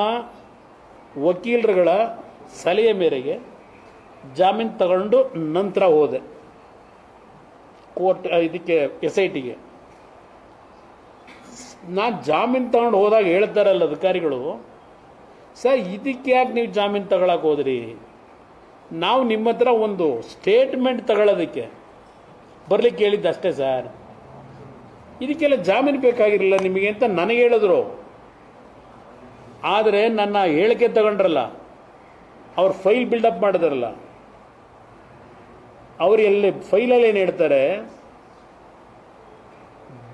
ವಕೀಲರುಗಳ ಸಲಹೆ ಮೇರೆಗೆ ಜಾಮೀನು ತಗೊಂಡು ನಂತರ ಹೋದೆ ಕೋರ್ಟ್ ಇದಕ್ಕೆ SITಗೆ. ನಾನು ಜಾಮೀನು ತಗೊಂಡು ಹೋದಾಗ ಹೇಳ್ತಾರಲ್ಲ ಅಧಿಕಾರಿಗಳು, ಸರ್ ಇದಕ್ಕೆ ಯಾಕೆ ನೀವು ಜಾಮೀನು ತಗೊಳಕ್ಕೆ ಹೋದ್ರಿ, ನಾವು ನಿಮ್ಮ ಹತ್ರ ಒಂದು ಸ್ಟೇಟ್ಮೆಂಟ್ ತಗೊಳ್ಳೋದಕ್ಕೆ ಬರಲಿಕ್ಕೆ ಹೇಳಿದ್ದು ಅಷ್ಟೇ ಸರ್, ಇದಕ್ಕೆಲ್ಲ ಜಾಮೀನು ಬೇಕಾಗಿರಲಿಲ್ಲ ನಿಮಗೆ ಅಂತ ನನಗೆ ಹೇಳಿದ್ರು. ಆದರೆ ನನ್ನ ಹೇಳಿಕೆ ತಗೊಂಡ್ರಲ್ಲ, ಅವ್ರು ಫೈಲ್ ಬಿಲ್ಡಪ್ ಮಾಡಿದ್ರಲ್ಲ, ಅವರು ಎಲ್ಲಿ ಫೈಲಲ್ಲಿ ಏನು ಹೇಳ್ತಾರೆ,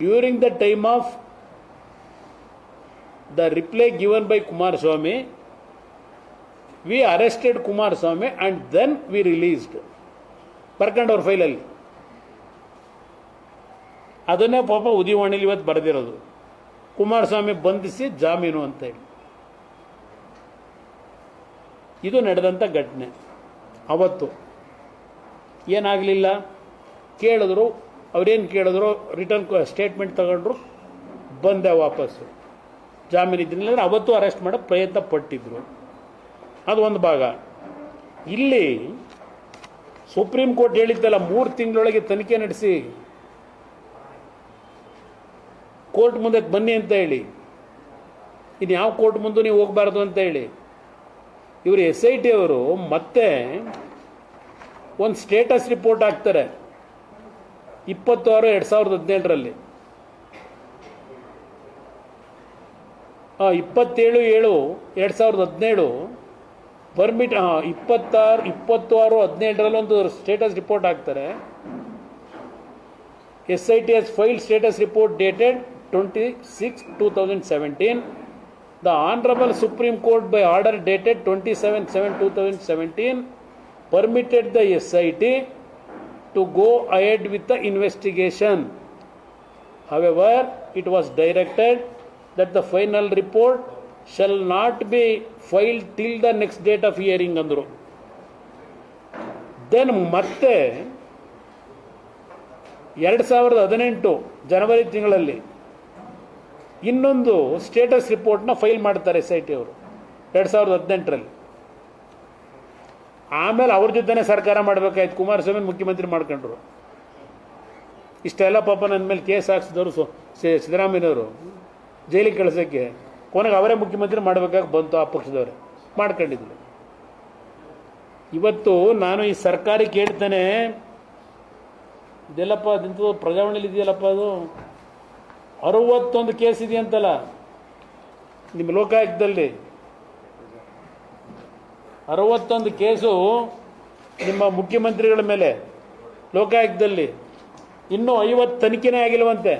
during the time of the reply given by Kumaraswamy we arrested Kumaraswamy and then we released ಬರ್ಕೊಂಡವ್ರ ಫೈಲಲ್ಲಿ. ಅದನ್ನೇ ಪಾಪ ಉದಯವಾಣಿಲಿ ಇವತ್ತು ಬರೆದಿರೋದು, ಕುಮಾರಸ್ವಾಮಿ ಬಂಧಿಸಿ ಜಾಮೀನು ಅಂತ ಹೇಳಿ. ಇದು ನಡೆದಂಥ ಘಟನೆ. ಅವತ್ತು ಏನಾಗಲಿಲ್ಲ, ಕೇಳಿದ್ರು, ಅವ್ರೇನು ಕೇಳಿದ್ರು, ರಿಟರ್ನ್ ಸ್ಟೇಟ್ಮೆಂಟ್ ತಗೊಂಡ್ರು, ಬಂದೆ ವಾಪಸ್ಸು. ಜಾಮೀನು ಇದ್ದಿಲ್ಲ, ಅವತ್ತು ಅರೆಸ್ಟ್ ಮಾಡೋ ಪ್ರಯತ್ನ ಪಟ್ಟಿದ್ರು. ಅದು ಒಂದು ಭಾಗ. ಇಲ್ಲಿ ಸುಪ್ರೀಂ ಕೋರ್ಟ್ ಹೇಳಿದ್ದಲ್ಲ, 3 ತಿಂಗಳೊಳಗೆ ತನಿಖೆ ನಡೆಸಿ ಕೋರ್ಟ್ ಮುಂದೆ ಬನ್ನಿ ಅಂತ ಹೇಳಿ, ಇನ್ನು ಯಾವ ಕೋರ್ಟ್ ಮುಂದೆ ನೀವು ಹೋಗಬಾರ್ದು ಅಂತ ಹೇಳಿ. ಇವರು SIT ಅವರು ಮತ್ತೆ ಒಂದು ಸ್ಟೇಟಸ್ ರಿಪೋರ್ಟ್ ಹಾಕ್ತಾರೆ 26/2017 27/7/2017 ಪರ್ಮಿಟ್ 26/17 ಒಂದು ಸ್ಟೇಟಸ್ ರಿಪೋರ್ಟ್ ಹಾಕ್ತಾರೆ. SIT has filed status report dated 26/2017. The Honorable Supreme Court by order dated 27/7/2017 permitted the SIT to go ahead with the investigation. However, it was directed that the final report shall not be filed till the next date of hearing ಅಂದರು. Then ಮತ್ತೆ 2018 ಜನವರಿ ತಿಂಗಳಲ್ಲಿ ಇನ್ನೊಂದು status ರಿಪೋರ್ಟ್ನ file ಮಾಡ್ತಾರೆ SIT ಅವರು 2018ರಲ್ಲಿ. ಆಮೇಲೆ ಅವ್ರ ಜೊತೆನೇ ಸರ್ಕಾರ ಮಾಡಬೇಕಾಯ್ತು, ಕುಮಾರಸ್ವಾಮಿ ಮುಖ್ಯಮಂತ್ರಿ ಮಾಡ್ಕೊಂಡ್ರು. ಇಷ್ಟೆಲ್ಲ ಪಾಪ ನನ್ನ ಮೇಲೆ ಕೇಸ್ ಹಾಕ್ಸಿದವರು ಸಿದ್ದರಾಮಯ್ಯನವರು ಜೈಲಿಗೆ ಕಳಿಸೋಕ್ಕೆ, ಕೊನೆಗೆ ಅವರೇ ಮುಖ್ಯಮಂತ್ರಿ ಮಾಡಬೇಕಾಗಿ ಬಂತು, ಆ ಪಕ್ಷದವರೇ ಮಾಡ್ಕೊಂಡಿದ್ರು. ಇವತ್ತು ನಾನು ಈ ಸರ್ಕಾರಕ್ಕೆ ಹೇಳ್ತೇನೆ, ಇದೆಲ್ಲಪ್ಪ ಅದಂತೂ ಪ್ರಜಾವಾಣಿಲಿ ಇದೆಯಲ್ಲಪ್ಪ, ಅದು 61 ಕೇಸ್ ಇದೆಯಂತಲ್ಲ ನಿಮ್ಮ ಲೋಕಾಯುಕ್ತದಲ್ಲಿ, 61 ಕೇಸು ನಿಮ್ಮ ಮುಖ್ಯಮಂತ್ರಿಗಳ ಮೇಲೆ ಲೋಕಾಯುಕ್ತದಲ್ಲಿ. ಇನ್ನೂ 50 ತನಿಖೆನೇ ಆಗಿಲ್ವಂತೆ,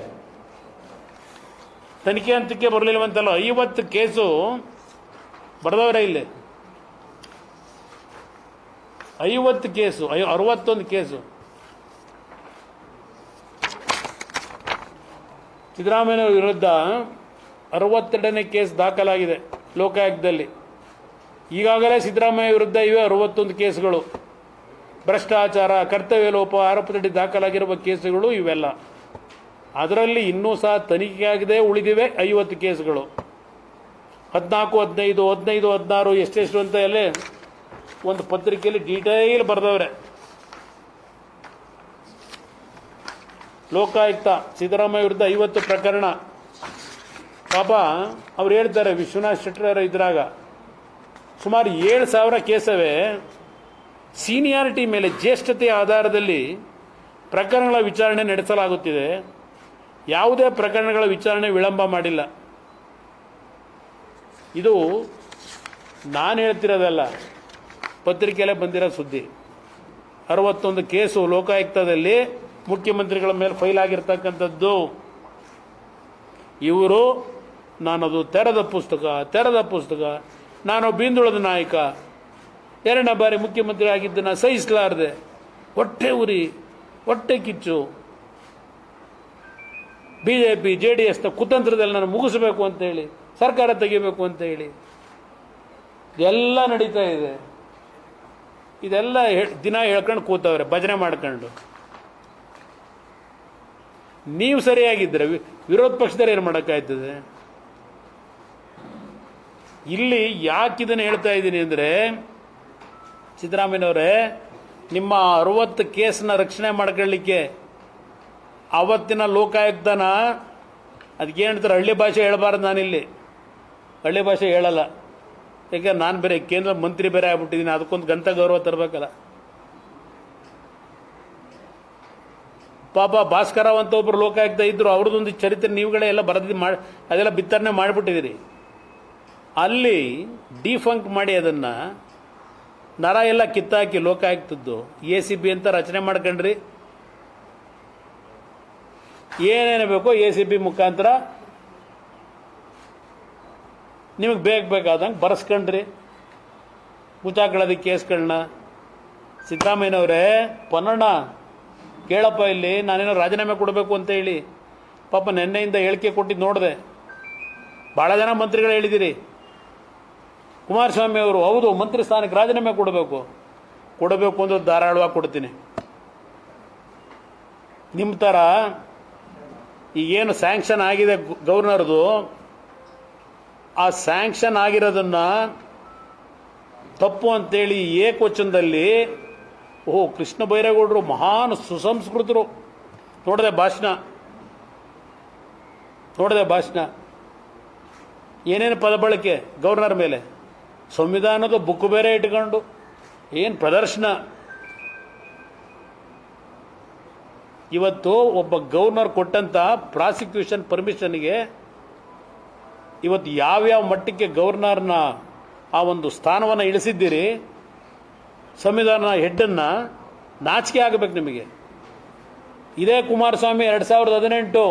ತನಿಖೆ ಹಂತಕ್ಕೆ ಬರಲಿಲ್ವಂತಲ್ಲ. 50 ಕೇಸು ಬರೆದವರೇ ಇಲ್ಲಿ, 50 ಕೇಸು, 61 ಕೇಸು. ಸಿದ್ದರಾಮಯ್ಯ ವಿರುದ್ಧ 62ನೇ ಕೇಸ್ ದಾಖಲಾಗಿದೆ ಲೋಕಾಯುಕ್ತದಲ್ಲಿ. ಈಗಾಗಲೇ ಸಿದ್ದರಾಮಯ್ಯ ವಿರುದ್ಧ ಇವೆ 61 ಕೇಸುಗಳು. ಭ್ರಷ್ಟಾಚಾರ, ಕರ್ತವ್ಯ ಲೋಪ ಆರೋಪದಡಿ ದಾಖಲಾಗಿರುವ ಕೇಸುಗಳು ಇವೆಲ್ಲ. ಅದರಲ್ಲಿ ಇನ್ನೂ ಸಹ ತನಿಖೆಯಾಗದೆ ಉಳಿದಿವೆ 50 ಕೇಸುಗಳು. 14, 15, 15, 16 ಎಷ್ಟೆಷ್ಟು ಅಂತ ಎಲ್ಲ ಒಂದು ಪತ್ರಿಕೆಯಲ್ಲಿ ಡೀಟೇಲ್ ಬರೆದವ್ರೆ. ಲೋಕಾಯುಕ್ತ ಸಿದ್ದರಾಮಯ್ಯ ವಿರುದ್ಧ 50 ಪ್ರಕರಣ. ಪಾಪ ಅವ್ರು ಹೇಳ್ತಾರೆ, ವಿಶ್ವನಾಥ್ ಶೆಟ್ಟರ್ ಇದ್ರಾಗ ಸುಮಾರು 7,000 ಕೇಸವೇ ಸೀನಿಯಾರಿಟಿ ಮೇಲೆ, ಜ್ಯೇಷ್ಠತೆಯ ಆಧಾರದಲ್ಲಿ ಪ್ರಕರಣಗಳ ವಿಚಾರಣೆ ನಡೆಸಲಾಗುತ್ತಿದೆ. ಯಾವುದೇ ಪ್ರಕರಣಗಳ ವಿಚಾರಣೆ ವಿಳಂಬ ಮಾಡಿಲ್ಲ. ಇದು ನಾನು ಹೇಳ್ತಿರೋದಲ್ಲ, ಪತ್ರಿಕೆಯಲ್ಲೇ ಬಂದಿರೋ ಸುದ್ದಿ. 61 ಕೇಸು ಲೋಕಾಯುಕ್ತದಲ್ಲಿ ಮುಖ್ಯಮಂತ್ರಿಗಳ ಮೇಲೆ ಫೈಲ್ ಆಗಿರ್ತಕ್ಕಂಥದ್ದು. ಇವರು ನಾನದು ತೆರೆದ ಪುಸ್ತಕ, ನಾನು ಬಿಂದುಳದ ನಾಯಕ, 2ನೇ ಬಾರಿ ಮುಖ್ಯಮಂತ್ರಿ ಆಗಿದ್ದನ್ನು ಸಹಿಸಲಾರದೆ, ಹೊಟ್ಟೆ ಉರಿ, ಹೊಟ್ಟೆ ಕಿಚ್ಚು, BJP JDSನ ಕುತಂತ್ರದಲ್ಲಿ ನಾನು ಮುಗಿಸಬೇಕು ಅಂತೇಳಿ ಸರ್ಕಾರ ತೆಗಿಬೇಕು ಅಂತ ಹೇಳಿ ಎಲ್ಲ ನಡೀತಾ ಇದೆ. ಇದೆಲ್ಲ ದಿನ ಹೇಳ್ಕೊಂಡು ಕೂತವ್ರೆ ಭಜನೆ ಮಾಡ್ಕೊಂಡು. ನೀವು ಸರಿಯಾಗಿದ್ದರೆ ವಿರೋಧ ಪಕ್ಷದವ್ರು ಏನು ಮಾಡೋಕ್ಕಾಯ್ತದೆ? ಇಲ್ಲಿ ಯಾಕೆ ಇದನ್ನು ಹೇಳ್ತಾ ಇದ್ದೀನಿ ಅಂದರೆ, ಸಿದ್ದರಾಮಯ್ಯನವರೇ, ನಿಮ್ಮ 60 ಕೇಸನ್ನ ರಕ್ಷಣೆ ಮಾಡ್ಕೊಳ್ಳಿಕ್ಕೆ ಆವತ್ತಿನ ಲೋಕಾಯುಕ್ತನ ಅದಕ್ಕೆ ಹೇಳ್ತಾರೆ, ಹಳ್ಳಿ ಭಾಷೆ ಹೇಳಬಾರ್ದು. ನಾನಿಲ್ಲಿ ಹಳ್ಳಿ ಭಾಷೆ ಹೇಳಲ್ಲ, ಯಾಕೆ ನಾನು ಬೇರೆ ಕೇಂದ್ರ ಮಂತ್ರಿ ಬೇರೆ ಆಗ್ಬಿಟ್ಟಿದ್ದೀನಿ, ಅದಕ್ಕೊಂದು ಗಂತ ಗೌರವ ತರಬೇಕಲ್ಲ. ಪಾಪ ಭಾಸ್ಕರ ಅಂತ ಒಬ್ಬರು ಲೋಕಾಯುಕ್ತ ಇದ್ದರು, ಅವ್ರದ್ದೊಂದು ಚರಿತ್ರೆ ನೀವುಗಳೇ ಎಲ್ಲ ಬರೆದು ಅದೆಲ್ಲ ಬಿತ್ತರಣೆ ಮಾಡಿಬಿಟ್ಟಿದ್ದೀರಿ. ಅಲ್ಲಿ ಡಿಫಂಕ್ ಮಾಡಿ ಅದನ್ನು ನರ ಎಲ್ಲ ಕಿತ್ತಾಕಿ ಲೋಕಾಯುಕ್ತದ್ದು ACB ಅಂತ ರಚನೆ ಮಾಡ್ಕೊಂಡ್ರಿ. ಏನೇನು ಬೇಕೋ ACB ಮುಖಾಂತರ ನಿಮಗೆ ಬೇಕಾದಂಗೆ ಬರೆಸ್ಕೊಂಡ್ರಿ, ಮುಚ್ಚಾಕೊಳ್ಳೋದು ಕೇಸ್ಗಳನ್ನ. ಸಿದ್ದರಾಮಯ್ಯನವರೇ, ಪನ್ನಣ್ಣ ಕೇಳಪ್ಪ, ಇಲ್ಲಿ ನಾನೇನೋ ರಾಜೀನಾಮೆ ಕೊಡಬೇಕು ಅಂತ ಹೇಳಿ ಪಾಪ ನಿನ್ನೆಯಿಂದ ಹೇಳಿಕೆ ಕೊಟ್ಟಿದ್ದು ನೋಡಿದೆ. ಭಾಳ ಜನ ಮಂತ್ರಿಗಳು ಹೇಳಿದ್ದೀರಿ. ಕುಮಾರಸ್ವಾಮಿ ಅವರು ಹೌದು ಮಂತ್ರಿ ಸ್ಥಾನಕ್ಕೆ ರಾಜೀನಾಮೆ ಕೊಡಬೇಕು ಅಂದ್ರೆ ಧಾರಾಳವಾಗಿ ಕೊಡ್ತೀನಿ. ನಿಮ್ಮ ಥರ ಈಗೇನು ಸ್ಯಾಂಕ್ಷನ್ ಆಗಿದೆ ಗವರ್ನರ್ದು, ಆ ಸ್ಯಾಂಕ್ಷನ್ ಆಗಿರೋದನ್ನು ತಪ್ಪು ಅಂತೇಳಿ ಏಕವಚನದಲ್ಲಿ ಕೃಷ್ಣ ಬೈರೇಗೌಡರು ಮಹಾನ್ ಸುಸಂಸ್ಕೃತರು, ನೋಡಿದೆ ಭಾಷಣ ಏನೇನು ಪದ ಬಳಕೆ ಗವರ್ನರ್ ಮೇಲೆ, ಸಂವಿಧಾನದ ಬುಕ್ ಬೇರೆ ಇಟ್ಕೊಂಡು ಏನು ಪ್ರದರ್ಶನ. ಇವತ್ತು ಒಬ್ಬ ಗವರ್ನರ್ ಕೊಟ್ಟಂತ ಪ್ರಾಸಿಕ್ಯೂಷನ್ ಪರ್ಮಿಷನ್ಗೆ ಇವತ್ತು ಯಾವ್ಯಾವ ಮಟ್ಟಕ್ಕೆ ಗವರ್ನರ್ನ ಆ ಒಂದು ಸ್ಥಾನವನ್ನು ಇಳಿಸಿದ್ದೀರಿ, ಸಂವಿಧಾನ ಹೆಡ್ಡನ್ನು, ನಾಚಿಕೆ ಆಗಬೇಕು ನಿಮಗೆ. ಇದೇ ಕುಮಾರಸ್ವಾಮಿ 2018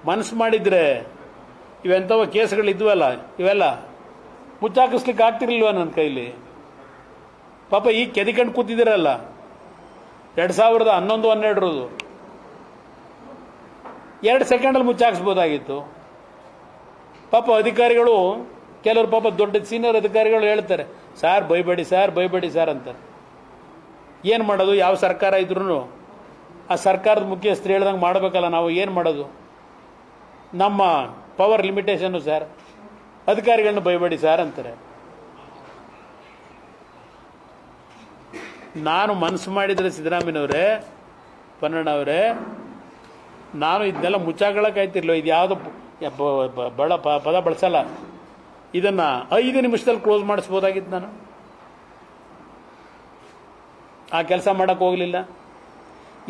ಮನಸ್ಸು ಮಾಡಿದರೆ ಇವೆಂಥವ ಕೇಸ್ಗಳಿದ್ವಲ್ಲ, ಇವೆಲ್ಲ ಮುಚ್ಚಾಕಿಸ್ಲಿಕ್ಕೆ ಆಗ್ತಿರ್ಲಿಲ್ವ ನನ್ನ ಕೈಲಿ? ಪಾಪ ಈಗ ಕೆದಿಕೊಂಡು ಕೂತಿದ್ದೀರಲ್ಲ 2011-12 2 ಸೆಕೆಂಡಲ್ಲಿ ಮುಚ್ಚಾಕಿಸ್ಬೋದಾಗಿತ್ತು. ಪಾಪ ಅಧಿಕಾರಿಗಳು, ಕೆಲವರು ಪಾಪ ದೊಡ್ಡ ಸೀನಿಯರ್ ಅಧಿಕಾರಿಗಳು ಹೇಳ್ತಾರೆ, ಸಾರ್ ಬೈಬೇಡಿ ಸಾರ್ ಅಂತಾರೆ. ಏನು ಮಾಡೋದು? ಯಾವ ಸರ್ಕಾರ ಇದ್ರೂ ಆ ಸರ್ಕಾರದ ಮುಖ್ಯಸ್ಥರು ಹೇಳ್ದಂಗೆ ಮಾಡಬೇಕಲ್ಲ ನಾವು. ಏನು ಮಾಡೋದು? ನಮ್ಮ ಪವರ್ ಲಿಮಿಟೇಷನ್ನು ಸರ್. ಅಧಿಕಾರಿಗಳನ್ನ ಬೈಬೇಡಿ ಸಾರ್ ಅಂತಾರೆ. ನಾನು ಮನಸ್ಸು ಮಾಡಿದರೆ ಸಿದ್ದರಾಮಯ್ಯನವರೇ, ಪನ್ನಣ್ಣವರೇ, ನಾನು ಇದನ್ನೆಲ್ಲ ಮುಚ್ಚಾಕೊಳ್ಳೋಕ್ಕಾಯ್ತಿರ್ಲಿಲ್ಲ. ಇದು ಯಾವುದು ಪದ ಬಳಸಲ್ಲ. ಇದನ್ನು 5 ನಿಮಿಷದಲ್ಲಿ ಕ್ಲೋಸ್ ಮಾಡಿಸ್ಬೋದಾಗಿತ್ತು. ನಾನು ಆ ಕೆಲಸ ಮಾಡೋಕ್ಕೆ ಹೋಗಲಿಲ್ಲ.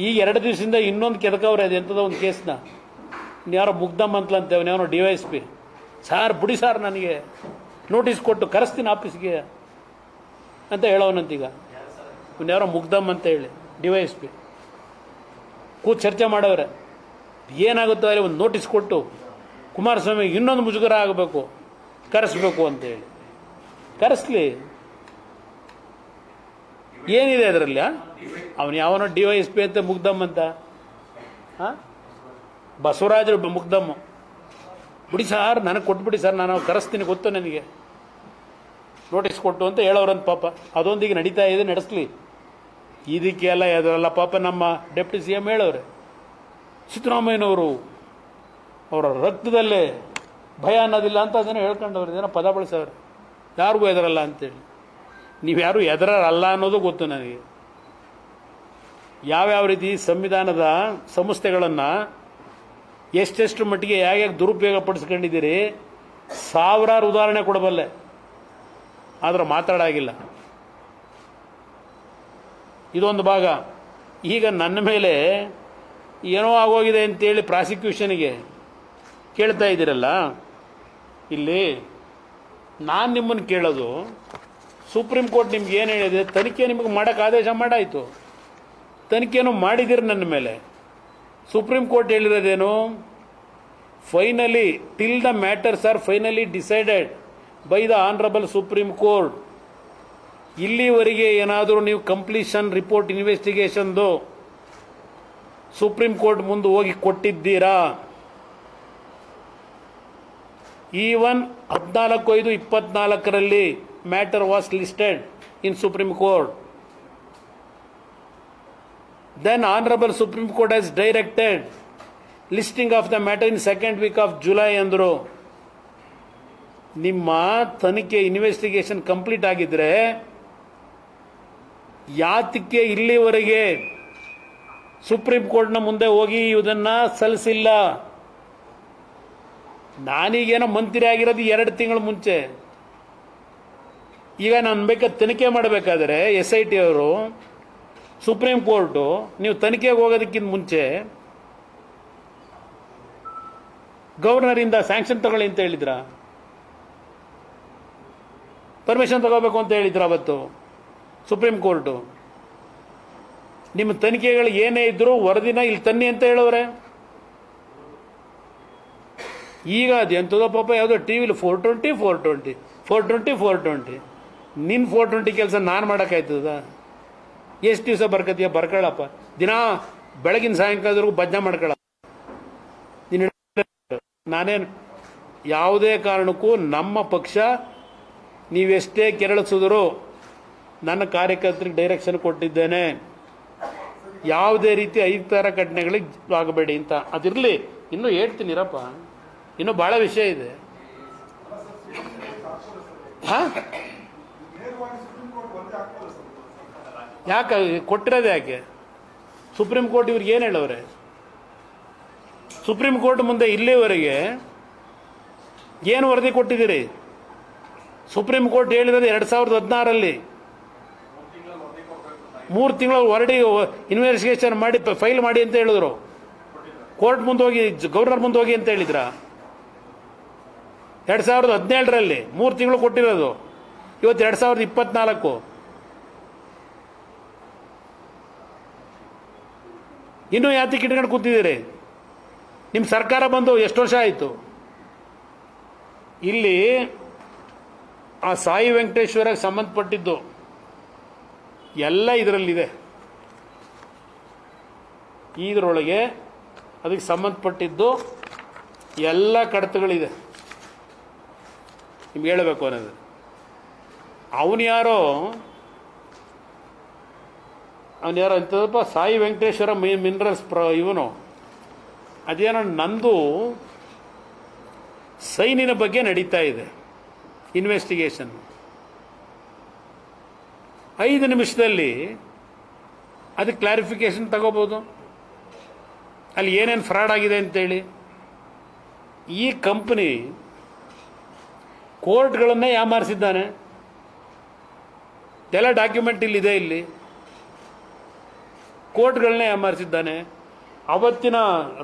ಈಗ 2 ದಿವಸದಿಂದ ಇನ್ನೊಂದು ಕೆದಕವ್ರೆ, ಅದು ಎಂಥದೋ ಒಂದು ಕೇಸ್ನ. ಇನ್ಯಾರೋ ಮುಗ್ದಮ್ ಅಂತಲಂತೇವೆ, ಅವನು DYSP. ಸಾರ್ ಬಿಡಿ ಸಾರ್, ನನಗೆ ನೋಟಿಸ್ ಕೊಟ್ಟು ಕರೆಸ್ತೀನಿ ಆಫೀಸ್ಗೆ ಅಂತ ಹೇಳೋನಂತೀಗ. ಇನ್ಯಾರೋ ಮುಗ್ದಮ್ ಅಂತ ಹೇಳಿ DYSP ಕೂತು ಚರ್ಚೆ ಮಾಡವ್ರೆ. ಏನಾಗುತ್ತೋ ಅಲ್ಲಿ ಒಂದು ನೋಟಿಸ್ ಕೊಟ್ಟು ಕುಮಾರಸ್ವಾಮಿಗೆ ಇನ್ನೊಂದು ಮುಜುಗರ ಆಗಬೇಕು, ಕರೆಸ್ಬೇಕು ಅಂತೇಳಿ. ಕರೆಸ್ಲಿ, ಏನಿದೆ ಅದರಲ್ಲಿ? ಅವನು ಯಾವನೋ DYSP ಅಂತ ಮುಗ್ದಮ್ ಅಂತ, ಬಸವರಾಜರು ಮುಗ್ದಮ್ಮ. ಬಿಡಿ ಸಾರ್, ನನಗೆ ಕೊಟ್ಬಿಡಿ ಸರ್, ನಾನು ಕರೆಸ್ತೀನಿ, ಗೊತ್ತು ನನಗೆ, ನೋಟಿಸ್ ಕೊಟ್ಟು ಅಂತ ಹೇಳೋರಂತ. ಪಾಪ ಅದೊಂದಿಗೆ ನಡೀತಾ ಇದೆ, ನಡೆಸಲಿ. ಇದಕ್ಕೆಲ್ಲ ಅದರಲ್ಲ ಪಾಪ ನಮ್ಮ ಡೆಪ್ಟಿ CM ಹೇಳೋರೆ, ಸಿದ್ದರಾಮಯ್ಯನವರು ಅವರ ರಕ್ತದಲ್ಲೇ ಭಯ ಅನ್ನೋದಿಲ್ಲ ಅಂತ ಅದನ್ನು ಹೇಳ್ಕೊಂಡವ್ರು, ಏನೋ ಪದ ಬಳಸವ್ರೆ, ಯಾರಿಗೂ ಎದರಲ್ಲ ಅಂತೇಳಿ. ನೀವ್ಯಾರು ಎದರಲ್ಲ ಅನ್ನೋದು ಗೊತ್ತು ನನಗೆ. ಯಾವ್ಯಾವ ರೀತಿ ಸಂವಿಧಾನದ ಸಂಸ್ಥೆಗಳನ್ನು ಎಷ್ಟೆಷ್ಟು ಮಟ್ಟಿಗೆ ಹೇಗೆ ದುರುಪಯೋಗ ಪಡಿಸ್ಕೊಂಡಿದ್ದೀರಿ, ಸಾವಿರಾರು ಉದಾಹರಣೆ ಕೊಡಬಲ್ಲೆ, ಆದ್ರೆ ಮಾತಾಡಾಗಿಲ್ಲ. ಇದೊಂದು ಭಾಗ. ಈಗ ನನ್ನ ಮೇಲೆ ಏನೋ ಆಗೋಗಿದೆ ಅಂತೇಳಿ ಪ್ರಾಸಿಕ್ಯೂಷನ್ಗೆ ಕೇಳ್ತಾ ಇದ್ದೀರಲ್ಲ, ಇಲ್ಲಿ ನಾನು ನಿಮ್ಮನ್ನು ಕೇಳೋದು, ಸುಪ್ರೀಂ ಕೋರ್ಟ್ ನಿಮ್ಗೆ ಏನು ಹೇಳಿದೆ? ತನಿಖೆ ನಿಮಗೆ ಮಾಡೋಕ್ಕೆ ಆದೇಶ ಮಾಡಾಯಿತು, ತನಿಖೆನೂ ಮಾಡಿದ್ದೀರಿ ನನ್ನ ಮೇಲೆ. ಸುಪ್ರೀಂ ಕೋರ್ಟ್ ಹೇಳಿರೋದೇನು? Finally till the matters are finally decided by the honourable supreme court. ಇಲ್ಲಿವರೆಗೆ ಏನಾದರೂ ನೀವು ಕಂಪ್ಲೀಷನ್ ರಿಪೋರ್ಟ್ ಇನ್ವೆಸ್ಟಿಗೇಷನ್ದು ಸುಪ್ರೀಂ ಕೋರ್ಟ್ ಮುಂದೆ ಹೋಗಿ ಕೊಟ್ಟಿದ್ದೀರಾ? Even 14/5/24 matter was listed in supreme court. Then Honorable Supreme Court has directed listing of the matter in second week of July ಅಂದರು. ನಿಮ್ಮ ತನಿಖೆ ಇನ್ವೆಸ್ಟಿಗೇಷನ್ ಕಂಪ್ಲೀಟ್ ಆಗಿದ್ರೆ ಯಾತಕ್ಕೆ ಇಲ್ಲಿವರೆಗೆ ಸುಪ್ರೀಂ ಕೋರ್ಟ್ನ ಮುಂದೆ ಹೋಗಿ ಇದನ್ನ ಸಲ್ಲಿಸಿಲ್ಲ? ನಾನೀಗೇನೋ ಮಂತ್ರಿ ಆಗಿರೋದು 2 ತಿಂಗಳ ಮುಂಚೆ. ಈಗ ನಾನು ಬೇಕಾದ ತನಿಖೆ ಮಾಡಬೇಕಾದ್ರೆ SIT ಅವರು ಸುಪ್ರೀಂ ಕೋರ್ಟು ನೀವು ತನಿಖೆಗೆ ಹೋಗೋದಕ್ಕಿಂತ ಮುಂಚೆ ಗವರ್ನರಿಂದ ಸ್ಯಾಂಕ್ಷನ್ ತಗೊಳ್ಳಿ ಅಂತ ಹೇಳಿದ್ರ? ಪರ್ಮಿಷನ್ ತಗೋಬೇಕು ಅಂತ ಹೇಳಿದ್ರ ಅವತ್ತು ಸುಪ್ರೀಂ ಕೋರ್ಟು? ನಿಮ್ಮ ತನಿಖೆಗಳು ಏನೇ ಇದ್ರೂ ವರದಿನ ಇಲ್ಲಿ ತನ್ನಿ ಅಂತ ಹೇಳೋರೆ. ಈಗ ಅದು ಎಂಥದೋ ಪಾಪ ಯಾವುದೋ ಟಿವಿಲಿ 420 ನಿನ್ನ 420 ಕೆಲಸ ನಾನು ಮಾಡೋಕ್ಕಾಯ್ತದ? ಎಷ್ಟು ದಿವಸ ಬರ್ಕತೀಯ? ಬರ್ಕೊಳ್ಳಪ್ಪ, ದಿನ ಬೆಳಗಿನ ಸಾಯಂಕಾಲದವರೆಗೂ ಭಜನೆ ಮಾಡ್ಕೊಳ್ಳ. ನಾನೇನು ಯಾವುದೇ ಕಾರಣಕ್ಕೂ ನಮ್ಮ ಪಕ್ಷ ನೀವೆಷ್ಟೇ ಕೆರಳಿಸಿದ್ರು ನನ್ನ ಕಾರ್ಯಕರ್ತರಿಗೆ ಡೈರೆಕ್ಷನ್ ಕೊಟ್ಟಿದ್ದೇನೆ, ಯಾವುದೇ ರೀತಿ ಐತರ ಘಟನೆಗಳಿಗೆ ಆಗಬೇಡಿ ಅಂತ. ಅದಿರಲಿ, ಇನ್ನೂ ಹೇಳ್ತೀನಿರಪ್ಪ, ಇನ್ನೂ ಭಾಳ ವಿಷಯ ಇದೆ. ಯಾಕೆ ಕೊಟ್ಟಿರೋದು? ಯಾಕೆ ಸುಪ್ರೀಂ ಕೋರ್ಟ್ ಇವ್ರಿಗೆ ಏನು ಹೇಳವ್ರೆ? ಸುಪ್ರೀಂ ಕೋರ್ಟ್ ಮುಂದೆ ಇಲ್ಲಿವರೆಗೆ ಏನು ವರದಿ ಕೊಟ್ಟಿದ್ದೀರಿ? ಸುಪ್ರೀಂ ಕೋರ್ಟ್ ಹೇಳಿರೋದು 2016ರಲ್ಲಿ 3 ತಿಂಗಳು ವರದಿ ಇನ್ವೆಸ್ಟಿಗೇಷನ್ ಮಾಡಿ ಫೈಲ್ ಮಾಡಿ ಅಂತ ಹೇಳಿದ್ರು. ಕೋರ್ಟ್ ಮುಂದೆ ಹೋಗಿ, ಗವರ್ನರ್ ಮುಂದೆ ಹೋಗಿ ಅಂತ ಹೇಳಿದ್ರ? 2017ರಲ್ಲಿ 3 ತಿಂಗಳು ಕೊಟ್ಟಿರೋದು. ಇವತ್ತು 2024. ಇನ್ನೂ ಯಾತಕ್ಕೆ ಇಟ್ಕೊಂಡು ಕೂತಿದ್ದೀರಿ? ನಿಮ್ಮ ಸರ್ಕಾರ ಬಂದು ಎಷ್ಟು ವರ್ಷ ಆಯಿತು? ಇಲ್ಲಿ ಆ ಸಾಯಿ ವೆಂಕಟೇಶ್ವರಕ್ಕೆ ಸಂಬಂಧಪಟ್ಟಿದ್ದು ಎಲ್ಲ ಇದರಲ್ಲಿದೆ. ಇದರೊಳಗೆ ಅದಕ್ಕೆ ಸಂಬಂಧಪಟ್ಟಿದ್ದು ಎಲ್ಲ ಕಡತಗಳಿದೆ. ನಿಮ್ಗೆ ಹೇಳಬೇಕು ಅನ್ನೋದು, ಅವನು ಯಾರೋ ಎಂಥದಪ್ಪ, ಸಾಯಿ ವೆಂಕಟೇಶ್ವರ ಮಿನರಲ್ಸ್ ಇವನು, ಅದೇನೋ ನಂದು ಸೈನಿನ ಬಗ್ಗೆ ನಡೀತಾ ಇದೆ ಇನ್ವೆಸ್ಟಿಗೇಷನ್. 5 ನಿಮಿಷದಲ್ಲಿ ಅದಕ್ಕೆ ಕ್ಲಾರಿಫಿಕೇಶನ್ ತಗೋಬೋದು, ಅಲ್ಲಿ ಏನೇನು ಫ್ರಾಡ್ ಆಗಿದೆ ಅಂತೇಳಿ. ಈ ಕಂಪನಿ ಕೋರ್ಟ್ಗಳನ್ನೇ ಯಾಮಾರಿಸಿದ್ದಾನೆ. ಎಲ್ಲ ಡಾಕ್ಯುಮೆಂಟ್ ಇಲ್ಲಿದೆ. ಇಲ್ಲಿ ಕೋರ್ಟ್ಗಳನ್ನೇ ಯಾಮಾರಿಸಿದ್ದಾನೆ. ಅವತ್ತಿನ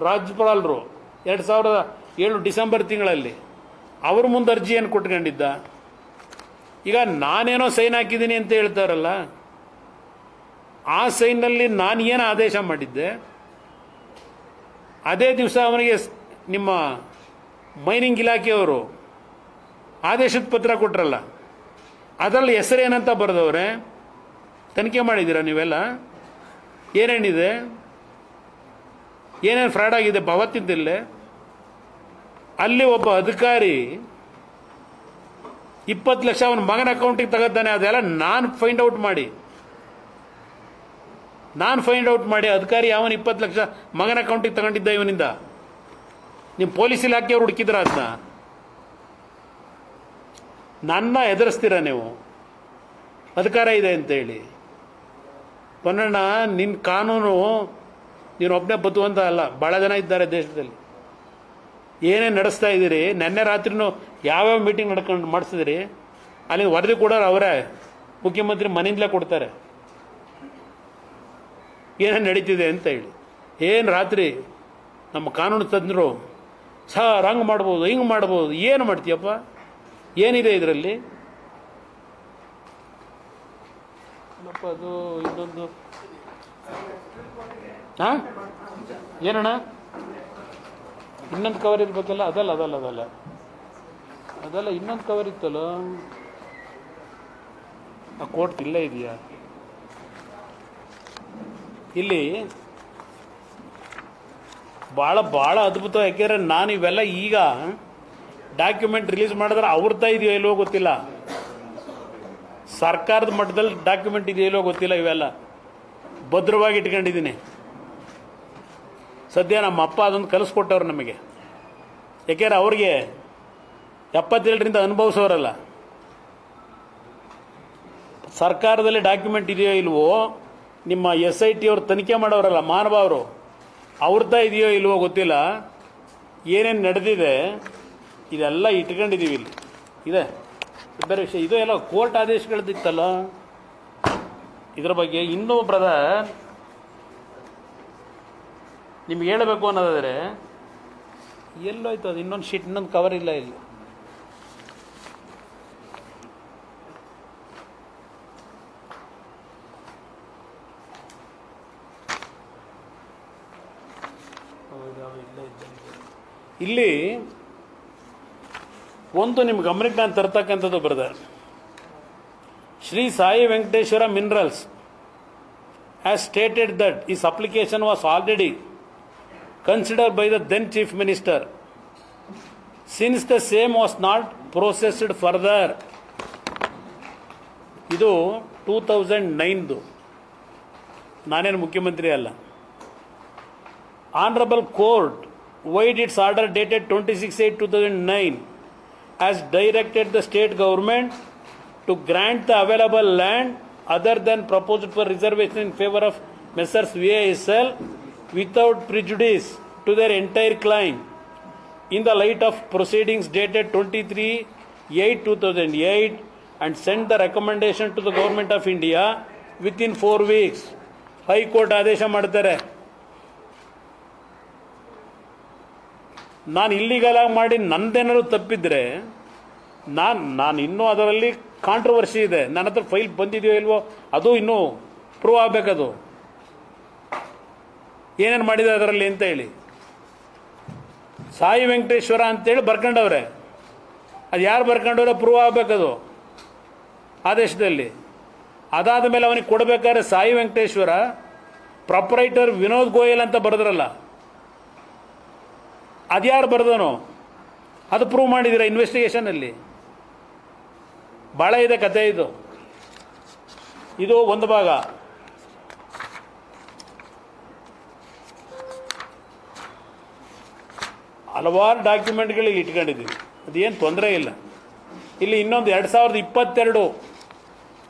ರಾಜ್ಯಪಾಲರು 2007 ಡಿಸೆಂಬರ್ ತಿಂಗಳಲ್ಲಿ ಅವ್ರ ಮುಂದೆ ಅರ್ಜಿಯನ್ನು ಕೊಟ್ಕೊಂಡಿದ್ದ. ಈಗ ನಾನೇನೋ ಸೈನ್ ಹಾಕಿದ್ದೀನಿ ಅಂತ ಹೇಳ್ತಾರಲ್ಲ, ಆ ಸೈನ್ನಲ್ಲಿ ನಾನು ಏನು ಆದೇಶ ಮಾಡಿದ್ದೆ, ಅದೇ ದಿವಸ ಅವನಿಗೆ ನಿಮ್ಮ ಮೈನಿಂಗ್ ಇಲಾಖೆಯವರು ಆದೇಶದ ಪತ್ರ ಕೊಟ್ರಲ್ಲ, ಅದರಲ್ಲಿ ಹೆಸರೇನಂತ ಬರೆದವ್ರೆ. ತನಿಖೆ ಮಾಡಿದ್ದೀರಾ ನೀವೆಲ್ಲ? ಏನೇನಿದೆ, ಏನೇನು ಫ್ರಾಡ್ ಆಗಿದೆ ಅವತ್ತಿದ್ದಲ್ಲೇ. ಅಲ್ಲಿ ಒಬ್ಬ ಅಧಿಕಾರಿ 20 ಲಕ್ಷ ಅವನ ಮಗನ ಅಕೌಂಟಿಗೆ ತಗೋತಾನೆ. ಅದೆಲ್ಲ ನಾನು ಫೈಂಡ್ ಔಟ್ ಮಾಡಿ ಅಧಿಕಾರಿ ಅವನು 20 ಲಕ್ಷ ಮಗನ ಅಕೌಂಟಿಗೆ ತಗೊಂಡಿದ್ದ ಇವನಿಂದ. ನಿಮ್ಮ ಪೊಲೀಸ್ ಇಲಾಖೆಯವ್ರು ಹುಡುಕಿದ್ರ ಅದನ್ನ? ನನ್ನ ಎದುರಿಸ್ತೀರ ನೀವು ಅಧಿಕಾರ ಇದೆ ಅಂತೇಳಿ? ಪೊನ್ನಣ್ಣ, ನಿನ್ನ ಕಾನೂನು ನೀನು ಒಬ್ಬನೇ ಬದುವಂತ ಅಲ್ಲ, ಭಾಳ ಜನ ಇದ್ದಾರೆ ದೇಶದಲ್ಲಿ. ಏನೇನು ನಡೆಸ್ತಾ ಇದ್ದೀರಿ? ನೆನ್ನೆ ರಾತ್ರಿನೂ ಯಾವ್ಯಾವ ಮೀಟಿಂಗ್ ಮಾಡಿಸಿದಿರಿ? ಅಲ್ಲಿ ವರದಿ ಕೊಡೋರು ಅವರೇ, ಮುಖ್ಯಮಂತ್ರಿ ಮನೆಯಿಂದಲೇ ಕೊಡ್ತಾರೆ ಏನೇನು ನಡೀತಿದೆ ಅಂತ ಹೇಳಿ. ಏನು ರಾತ್ರಿ ನಮ್ಮ ಕಾನೂನು ತಜ್ಞರು ಸರ್ ಹಂಗೆ ಮಾಡ್ಬೋದು, ಹಿಂಗೆ ಮಾಡ್ಬೋದು. ಏನು ಮಾಡ್ತೀಯಪ್ಪ? ಏನಿದೆ ಇದರಲ್ಲಿ? ಅದು ಇನ್ನೊಂದು ಏನಣ್ಣ, ಇನ್ನೊಂದು ಕವರ್ ಇರ್ಬೇಕಲ್ಲ? ಅದಲ್ಲ ಇನ್ನೊಂದು ಕವರ್ ಇತ್ತಲ್ಲ, ಆ ಕೋರ್ಟ್ ಇಲ್ಲೇ ಇದೆಯಾ? ಇಲ್ಲಿ ಭಾಳ ಅದ್ಭುತ. ಯಾಕೆಂದ್ರೆ ನಾನು ಇವೆಲ್ಲ ಈಗ ಡಾಕ್ಯುಮೆಂಟ್ ರಿಲೀಸ್ ಮಾಡಿದ್ರೆ ಅವ್ರದ್ದ ಇದೆಯೋ ಇಲ್ವೋ ಗೊತ್ತಿಲ್ಲ, ಸರ್ಕಾರದ ಮಟ್ಟದಲ್ಲಿ ಡಾಕ್ಯುಮೆಂಟ್ ಇದೆಯೋ ಇಲ್ವೋ ಗೊತ್ತಿಲ್ಲ. ಇವೆಲ್ಲ ಭದ್ರವಾಗಿ ಇಟ್ಕೊಂಡಿದ್ದೀನಿ. ಸದ್ಯ ನಮ್ಮ ಅಪ್ಪ ಅದೊಂದು ಕಲಿಸ್ಕೊಟ್ಟವ್ರು ನಮಗೆ. ಯಾಕೆಂದ್ರೆ ಅವ್ರಿಗೆ 77ರಿಂದ ಅನುಭವಿಸೋರಲ್ಲ. ಸರ್ಕಾರದಲ್ಲಿ ಡಾಕ್ಯುಮೆಂಟ್ ಇದೆಯೋ ಇಲ್ವೋ, ನಿಮ್ಮ SIT ಅವ್ರು ತನಿಖೆ ಮಾಡೋರಲ್ಲ ಮಾನವ ಅವ್ರದ್ದ ಇದೆಯೋ ಇಲ್ವೋ ಗೊತ್ತಿಲ್ಲ. ಏನೇನು ನಡೆದಿದೆ ಇದೆಲ್ಲ ಇಟ್ಕೊಂಡಿದ್ದೀವಿ ಇಲ್ಲಿ. ಇದೆ ಬೇರೆ ವಿಷಯ. ಇದು ಎಲ್ಲ ಕೋರ್ಟ್ ಆದೇಶಗಳದಿತ್ತಲ್ಲ, ಇದ್ರ ಬಗ್ಗೆ ಇನ್ನೂ ಬ್ರದರ್ ನಿಮ್ಗೆ ಹೇಳಬೇಕು ಅನ್ನೋದಾದರೆ ಎಲ್ಲೋಯ್ತು ಅದು. ಇನ್ನೊಂದು ಶೀಟ್, ಇನ್ನೊಂದು ಕವರ್ ಇಲ್ಲ ಇಲ್ಲಿ. ಇಲ್ಲಿ ಒಂದು ನಿಮ್ಮ ಗಮನಕ್ಕೆ ನಾನು ತರ್ತಕ್ಕಂಥದ್ದು brother, Shri Sai Venkateshwara minerals has stated that his application was already considered by the then Chief Minister. Since the same was not processed further, ಇದು 2009 ನಾನೇನು ಮುಖ್ಯಮಂತ್ರಿ ಅಲ್ಲ. Honorable Court, void its order dated 26/8/2009, has directed the state government to grant the available land other than proposed for reservation in favor of Messrs. VISL without prejudice to their entire claim in the light of proceedings dated 23/8/2008 and send the recommendation to the Government of India within 4 weeks. High Court ಆದೇಶ ಮಾಡ್ತಾರೆ. ನಾನು illegal ಆಗಿ ಮಾಡಿ ನಂದೇನಾದ್ರು ತಪ್ಪಿದ್ರೆ ನಾನು ಇನ್ನೂ ಅದರಲ್ಲಿ controversy ಇದೆ. ನನ್ನ ಹತ್ರ ಫೈಲ್ ಬಂದಿದೆಯೋ ಇಲ್ವೋ ಅದು ಇನ್ನೂ ಪ್ರೂವ್ ಆಗಬೇಕದು, ಏನೇನು ಮಾಡಿದೆ ಅದರಲ್ಲಿ ಅಂತ ಹೇಳಿ. ಸಾಯಿ ವೆಂಕಟೇಶ್ವರ ಅಂತೇಳಿ ಬರ್ಕೊಂಡವ್ರೆ, ಅದು ಯಾರು ಬರ್ಕೊಂಡವ್ರೆ ಪ್ರೂವ್ ಆಗಬೇಕದು ಆದೇಶದಲ್ಲಿ. ಅದಾದ ಮೇಲೆ ಅವನಿಗೆ ಕೊಡಬೇಕಾದ್ರೆ ಸಾಯಿ ವೆಂಕಟೇಶ್ವರ ಪ್ರೊಪರೈಟರ್ ವಿನೋದ್ ಗೋಯಲ್ ಅಂತ ಬರೆದ್ರಲ್ಲ, ಅದ್ಯಾರು ಬರೆದನು ಅದು ಪ್ರೂವ್ ಮಾಡಿದ್ದೀರ ಇನ್ವೆಸ್ಟಿಗೇಷನಲ್ಲಿ. ಭಾಳ ಇದೆ ಕತೆ ಇದು. ಇದು ಒಂದು ಭಾಗ. ಹಲವಾರು ಡಾಕ್ಯುಮೆಂಟ್ಗಳಿಗೆ ಇಟ್ಕೊಂಡಿದ್ದೀವಿ, ಅದೇನು ತೊಂದರೆ ಇಲ್ಲ. ಇಲ್ಲಿ ಇನ್ನೊಂದು 2022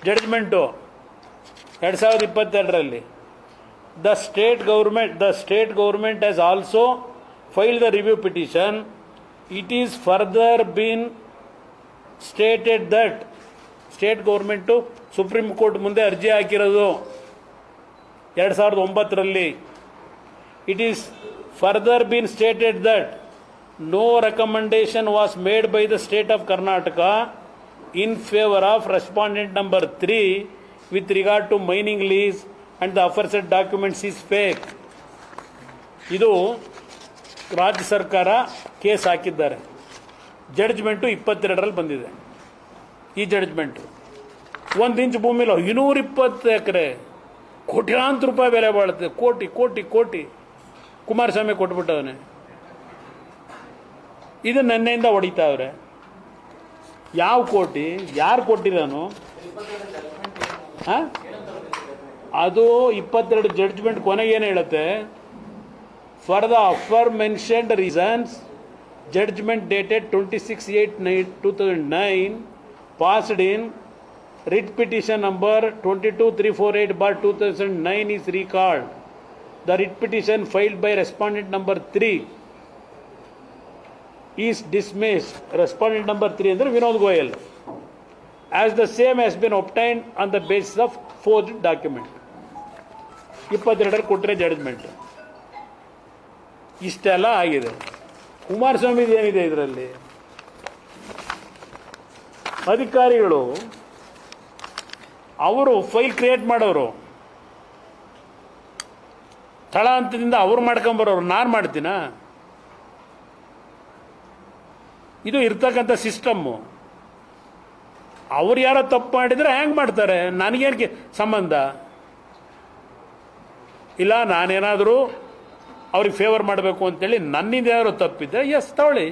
ಜಡ್ಜ್ಮೆಂಟು, 2022ರಲ್ಲಿ the state government has also filed the review petition. It is further been stated that state government supreme court ಮುಂದೆ ಅರ್ಜಿ ಹಾಕಿರೋದು 2009ರಲ್ಲಿ. It is further been stated that no recommendation was made by the state of Karnataka in favor of respondent number 3 with regard to mining lease and the aforesaid documents is fake. ಇದು ರಾಜ್ಯ ಸರ್ಕಾರ case ಹಾಕಿದ್ದಾರೆ. Judgement 22ರಲ್ಲಿ ಬಂದಿದೆ. ಈ judgement 1 inch ಭೂಮಿలో 220 ಎಕರೆ ಕೋಟ್ಯಾಂತರ ರೂಪಾಯಿ ಬೆಲೆ ಬಾಳುತ್ತೆ. ಕೋಟಿ ಕೋಟಿ ಕೋಟಿ ಕುಮಾರಸ್ವಾಮಿ ಕೊಟ್ಬಿಟ್ಟವನೆ. ಇದು ನೆನ್ನೆಯಿಂದ ಹೊಡಿತಾವ್ರೆ. ಯಾವ ಕೋಟಿ, ಯಾರು ಕೊಟ್ಟಿದ್ದಾನು? ಅದು 22 ಜಡ್ಜ್ಮೆಂಟ್ ಕೊನೆಗೇನು ಹೇಳುತ್ತೆ? For the aforementioned reasons, judgment dated 26/8/2009 passed in writ petition number 22348/2009 is recalled. The writ petition filed by respondent number 3 is dismissed. Respondent number 3 andre Vinod Goyal, as the same has been obtained on the basis of forged document. 22 ಕೊಟ್ಟರೆ judgment. ಇಷ್ಟೆಲ್ಲ ಆಗಿದೆ. ಕುಮಾರಸ್ವಾಮಿದು ಏನಿದೆ ಇದರಲ್ಲಿ? ಅಧಿಕಾರಿಗಳು ಅವರು file create ಮಾಡೋರು, ತಳ ಹಂತದಿಂದ ಅವ್ರು ಮಾಡ್ಕೊಂಬರೋರು. ನಾನು ಮಾಡ್ತೀನ? ಇದು ಇರ್ತಕ್ಕಂಥ ಸಿಸ್ಟಮ್ಮು. ಅವ್ರು ಯಾರೋ ತಪ್ಪು ಮಾಡಿದರೆ ಹೆಂಗೆ ಮಾಡ್ತಾರೆ? ನನಗೇನಕ್ಕೆ ಸಂಬಂಧ ಇಲ್ಲ. ನಾನೇನಾದರೂ ಅವ್ರಿಗೆ ಫೇವರ್ ಮಾಡಬೇಕು ಅಂತೇಳಿ ನನ್ನಿಂದ ಯಾರು ತಪ್ಪಿದ್ದೆ, ಎಸ್ ತಗೊಳ್ಳಿ,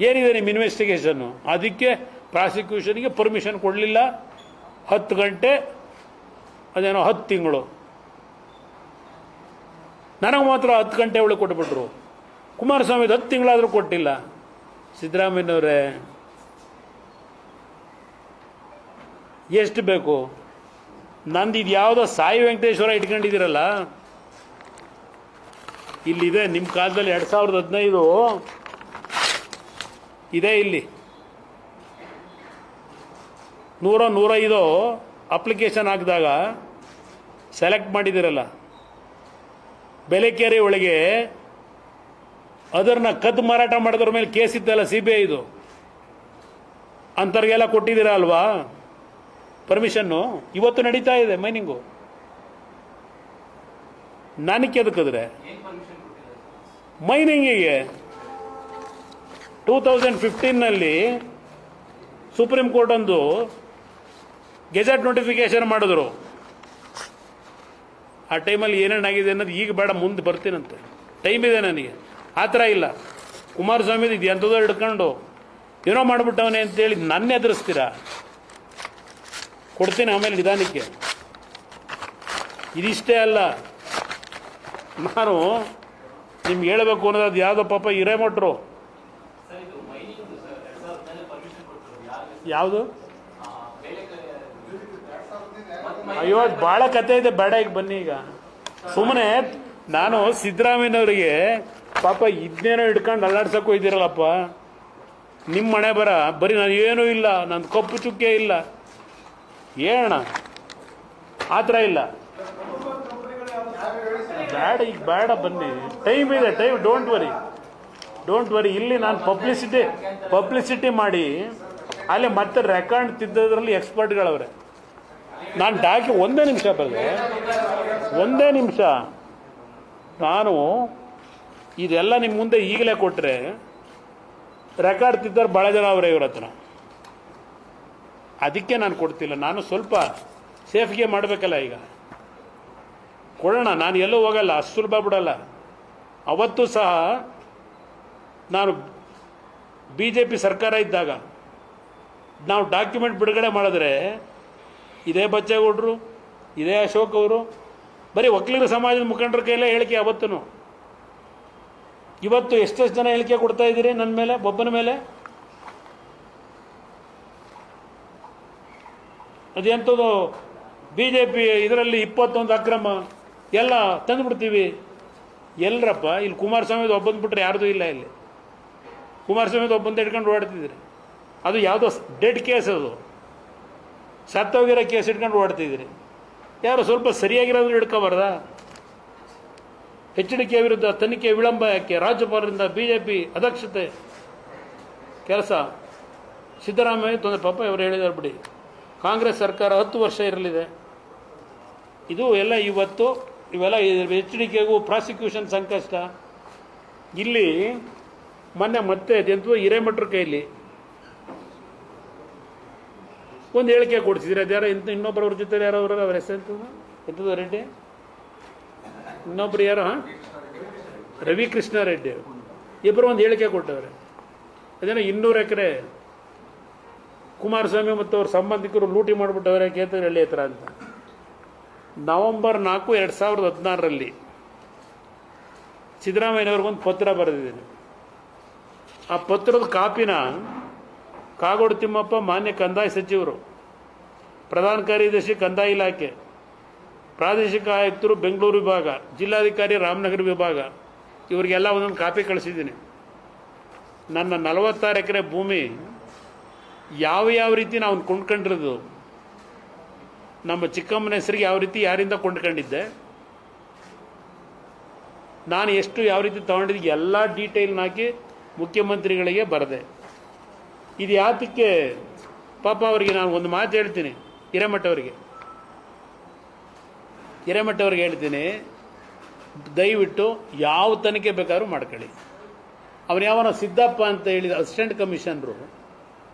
ಏನಿದೆ ನಿಮ್ಮ ಇನ್ವೆಸ್ಟಿಗೇಷನ್ನು? ಅದಕ್ಕೆ ಪ್ರಾಸಿಕ್ಯೂಷನ್ಗೆ ಪರ್ಮಿಷನ್ ಕೊಡಲಿಲ್ಲ. 10 ಗಂಟೆ ಅದೇನೋ 10 ತಿಂಗಳು. ನನಗೆ ಮಾತ್ರ 10 ಗಂಟೆ ಒಳಗೆ ಕೊಟ್ಬಿಟ್ರು. ಕುಮಾರಸ್ವಾಮಿ 10 ತಿಂಗಳಾದರೂ ಕೊಟ್ಟಿಲ್ಲ. ಸಿದ್ದರಾಮಯ್ಯನವರೇ, ಎಷ್ಟು ಬೇಕು? ನಂದು ಇದು ಯಾವುದೋ ಸಾಯಿ ವೆಂಕಟೇಶ್ವರ ಇಟ್ಕೊಂಡಿದ್ದೀರಲ್ಲ, ಇಲ್ಲಿದೆ ನಿಮ್ಮ ಕಾಲದಲ್ಲಿ 2015 ಇದೆ. ಇಲ್ಲಿ 105 ಅಪ್ಲಿಕೇಶನ್ ಹಾಕಿದಾಗ ಸೆಲೆಕ್ಟ್ ಮಾಡಿದ್ದೀರಲ್ಲ, ಬೆಲೆಕೆರೆ ಒಳಗೆ ಅದನ್ನ ಕದ್ದು ಮಾರಾಟ ಮಾಡಿದ್ರ ಮೇಲೆ ಕೇಸ್ ಇತ್ತಲ್ಲ, CBI ಇದು, ಅಂಥವ್ರಿಗೆಲ್ಲ ಕೊಟ್ಟಿದ್ದೀರಾ ಅಲ್ವಾ ಪರ್ಮಿಷನ್ನು? ಇವತ್ತು ನಡೀತಾ ಇದೆ ಮೈನಿಂಗು. ನನಗೆ ಎದಕ್ಕಿದ್ರೆ ಮೈನಿಂಗಿಗೆ 2015 ಸುಪ್ರೀಂ ಕೋರ್ಟ್ ಒಂದು ಗೆಜೆಟ್ ನೋಟಿಫಿಕೇಶನ್ ಮಾಡಿದ್ರು. ಆ ಟೈಮಲ್ಲಿ ಏನೇನಾಗಿದೆ ಅನ್ನೋದು ಈಗ ಬೇಡ, ಮುಂದೆ ಬರ್ತೀನಂತೆ, ಟೈಮ್ ಇದೆ ನನಗೆ. ಆ ಥರ ಇಲ್ಲ. ಕುಮಾರಸ್ವಾಮಿ ಇದು ಎಂಥದೋ ಹಿಡ್ಕೊಂಡು ಏನೋ ಮಾಡಿಬಿಟ್ಟವನೇ ಅಂತೇಳಿ ನನ್ನ ಎದುರಿಸ್ತೀರಾ? ಕೊಡ್ತೀನಿ ಆಮೇಲೆ ನಿಧಾನಕ್ಕೆ. ಇದಿಷ್ಟೇ ಅಲ್ಲ, ನಾನು ನಿಮ್ಗೆ ಹೇಳಬೇಕು ಅನ್ನೋದು, ಅದು ಯಾವುದೋ ಪಾಪ ಹಿರೇಮಠರು, ಯಾವುದು ಅಯ್ಯೋ ಭಾಳ ಕತೆ ಇದೆ, ಬೇಡ ಈಗ ಬನ್ನಿ. ಈಗ ಸುಮ್ಮನೆ ನಾನು ಸಿದ್ದರಾಮಯ್ಯನವರಿಗೆ ಪಾಪ ಇದನ್ನೇನೋ ಹಿಡ್ಕೊಂಡು ಅಲ್ಲಾಡ್ಸಕ್ಕೆ ಹೋಯ್ದಿರಲ್ಲಪ್ಪ. ನಿಮ್ಮ ಮನೆ ಬರೀ ನಾನು ಏನೂ ಇಲ್ಲ, ನನ್ನ ಕಪ್ಪು ಚುಕ್ಕೆ ಇಲ್ಲ, ಹೇಳೋಣ ಆ ಥರ ಇಲ್ಲ. ಬೇಡ ಈಗ ಬೇಡ, ಬನ್ನಿ, ಟೈಮ್ ಇದೆ, ಟೈಮ್. Don't worry. ಇಲ್ಲಿ ನಾನು ಪಬ್ಲಿಸಿಟಿ ಮಾಡಿ ಅಲ್ಲಿ ಮತ್ತೆ ರೆಕಾರ್ಡ್ ತಿದ್ದೋದ್ರಲ್ಲಿ ಎಕ್ಸ್ಪರ್ಟ್ಗಳವ್ರೆ. ನಾನು ಒಂದೇ ನಿಮಿಷ ಬಂದೆ, ಒಂದೇ ನಿಮಿಷ. ನಾನು ಇದೆಲ್ಲ ನಿಮ್ಮ ಮುಂದೆ ಈಗಲೇ ಕೊಟ್ಟರೆ ರೆಕಾರ್ಡ್ ತಿದ್ದೋರು ಭಾಳ ಜನ ಅವರೇ ಇವ್ರ ಹತ್ರ. ಅದಕ್ಕೆ ನಾನು ಕೊಡ್ತಿಲ್ಲ. ನಾನು ಸ್ವಲ್ಪ ಸೇಫ್ಗೆ ಮಾಡಬೇಕಲ್ಲ. ಈಗ ಕೊಡೋಣ, ನಾನು ಎಲ್ಲೂ ಹೋಗಲ್ಲ, ಅಷ್ಟು ಸುಲಭ ಬಿಡಲ್ಲ. ಅವತ್ತು ಸಹ ನಾನು BJP ಸರ್ಕಾರ ಇದ್ದಾಗ ನಾವು ಡಾಕ್ಯುಮೆಂಟ್ ಬಿಡುಗಡೆ ಮಾಡಿದ್ರೆ ಇದೇ ಬಚ್ಚೇಗೌಡರು, ಇದೇ ಅಶೋಕ್ ಅವರು, ಬರೀ ವಕೀಲರ ಸಮಾಜದ ಮುಖಂಡರ ಕೈಲೇ ಹೇಳಿಕೆ. ಅವತ್ತು ಇವತ್ತು ಎಷ್ಟೆಷ್ಟು ಜನ ಹೇಳಿಕೆ ಕೊಡ್ತಾ ಇದ್ದೀರಿ ನನ್ನ ಮೇಲೆ, ಒಬ್ಬನ ಮೇಲೆ? ಅದೆಂಥದ್ದು BJP ಇದರಲ್ಲಿ 21 ಅಕ್ರಮ ಎಲ್ಲ ತಂದುಬಿಡ್ತೀವಿ. ಎಲ್ಲರಪ್ಪ ಇಲ್ಲಿ ಕುಮಾರಸ್ವಾಮಿದು ಒಬ್ಬಂದು ಬಿಟ್ಟರೆ ಯಾರ್ದು ಇಲ್ಲ. ಇಲ್ಲಿ ಕುಮಾರಸ್ವಾಮಿದು ಒಬ್ಬಂದು ಇಟ್ಕೊಂಡು ಓಡ್ತಿದ್ದೀರಿ. ಅದು ಯಾವುದೋ ಡೆಡ್ ಕೇಸ್, ಅದು ಸತ್ತೋಗಿರೋ ಕೇಸ್ ಇಟ್ಕೊಂಡು ಓಡ್ತಿದ್ದೀರಿ. ಯಾರು ಸ್ವಲ್ಪ ಸರಿಯಾಗಿರೋದು ಹಿಡ್ಕೋಬಾರ್ದಾ? HDK ವಿರುದ್ಧ ತನಿಖೆ ವಿಳಂಬ ಯಾಕೆ? ರಾಜ್ಯಪಾಲರಿಂದ BJP ಅದಕ್ಷತೆ ಕೆಲಸ. ಸಿದ್ದರಾಮಯ್ಯ ತೊಂದರೆ, ಪಾಪ ಇವರು ಹೇಳಿದಾರೆ ಬಿಡಿ. ಕಾಂಗ್ರೆಸ್ ಸರ್ಕಾರ 10 ವರ್ಷ ಇರಲಿದೆ. ಇದು ಎಲ್ಲ ಇವತ್ತು ಇವೆಲ್ಲ HDKಗೂ ಪ್ರಾಸಿಕ್ಯೂಷನ್ ಸಂಕಷ್ಟ. ಇಲ್ಲಿ ಮೊನ್ನೆ ಮತ್ತೆ ಅದೆಂತೂ ಹಿರೇಮಠರ ಕೈಲಿ ಒಂದು ಹೇಳಿಕೆ ಕೊಡ್ತಿದ್ರು. ಅದ್ಯಾರೋ ಇನ್ನೊಬ್ಬರವ್ರ ಜೊತೆ ಯಾರೋ ಅವ್ರ ಹೆಸರು ಎಂಥದ್ದು ರೆಡ್ಡಿ, ಇನ್ನೊಬ್ರು ಯಾರೋ ರವಿಕೃಷ್ಣ ರೆಡ್ಡಿ, ಇಬ್ಬರು ಒಂದು ಹೇಳಿಕೆ ಕೊಟ್ಟವ್ರೆ. ಅದೇನೋ 200 ಎಕರೆ ಕುಮಾರಸ್ವಾಮಿ ಮತ್ತು ಅವ್ರ ಸಂಬಂಧಿಕರು ಲೂಟಿ ಮಾಡಿಬಿಟ್ಟವ್ರೆ ಕೇತನಹಳ್ಳಿ ಹತ್ರ ಅಂತ. ನವೆಂಬರ್ 4, 2016 ಸಿದ್ದರಾಮಯ್ಯನವ್ರಿಗೊಂದು ಪತ್ರ ಬರೆದಿದ್ದೀನಿ. ಆ ಪತ್ರದ ಕಾಪಿನ ಕಾಗೋಡು ತಿಮ್ಮಪ್ಪ, ಮಾನ್ಯ ಕಂದಾಯ ಸಚಿವರು, ಪ್ರಧಾನ ಕಾರ್ಯದರ್ಶಿ ಕಂದಾಯ ಇಲಾಖೆ, ಪ್ರಾದೇಶಿಕ ಆಯುಕ್ತರು ಬೆಂಗಳೂರು ವಿಭಾಗ, ಜಿಲ್ಲಾಧಿಕಾರಿ ರಾಮನಗರ ವಿಭಾಗ, ಇವರಿಗೆಲ್ಲ ಒಂದೊಂದು ಕಾಪಿ ಕಳಿಸಿದ್ದೀನಿ. ನನ್ನ 46 ಎಕರೆ ಭೂಮಿ ಯಾವ ರೀತಿ ನಾವು ಕೊಂಡ್ಕೊಂಡಿರೋದು, ನಮ್ಮ ಚಿಕ್ಕಮ್ಮನ ಹೆಸರಿಗೆ ಯಾವ ರೀತಿ ಯಾರಿಂದ ಕೊಂಡ್ಕೊಂಡಿದ್ದೆ, ನಾನು ಎಷ್ಟು ಯಾವ ರೀತಿ ತೊಗೊಂಡಿದ್ದೆ, ಎಲ್ಲ ಡೀಟೇಲ್ನ ಹಾಕಿ ಮುಖ್ಯಮಂತ್ರಿಗಳಿಗೆ ಬರೆದೆ. ಇದು ಯಾತಕ್ಕೆ? ಪಾಪ ಅವರಿಗೆ ನಾನು ಒಂದು ಮಾತು ಹೇಳ್ತೀನಿ, ಹಿರೇಮಠ ಅವರಿಗೆ ಹೇಳ್ತೀನಿ, ದಯವಿಟ್ಟು ಯಾವ ತನಿಖೆ ಬೇಕಾದ್ರೂ ಮಾಡ್ಕೊಳ್ಳಿ. ಅವನು ಯಾವನೋ ಸಿದ್ದಪ್ಪ ಅಂತ ಹೇಳಿದ ಅಸಿಸ್ಟೆಂಟ್ ಕಮಿಷನರು,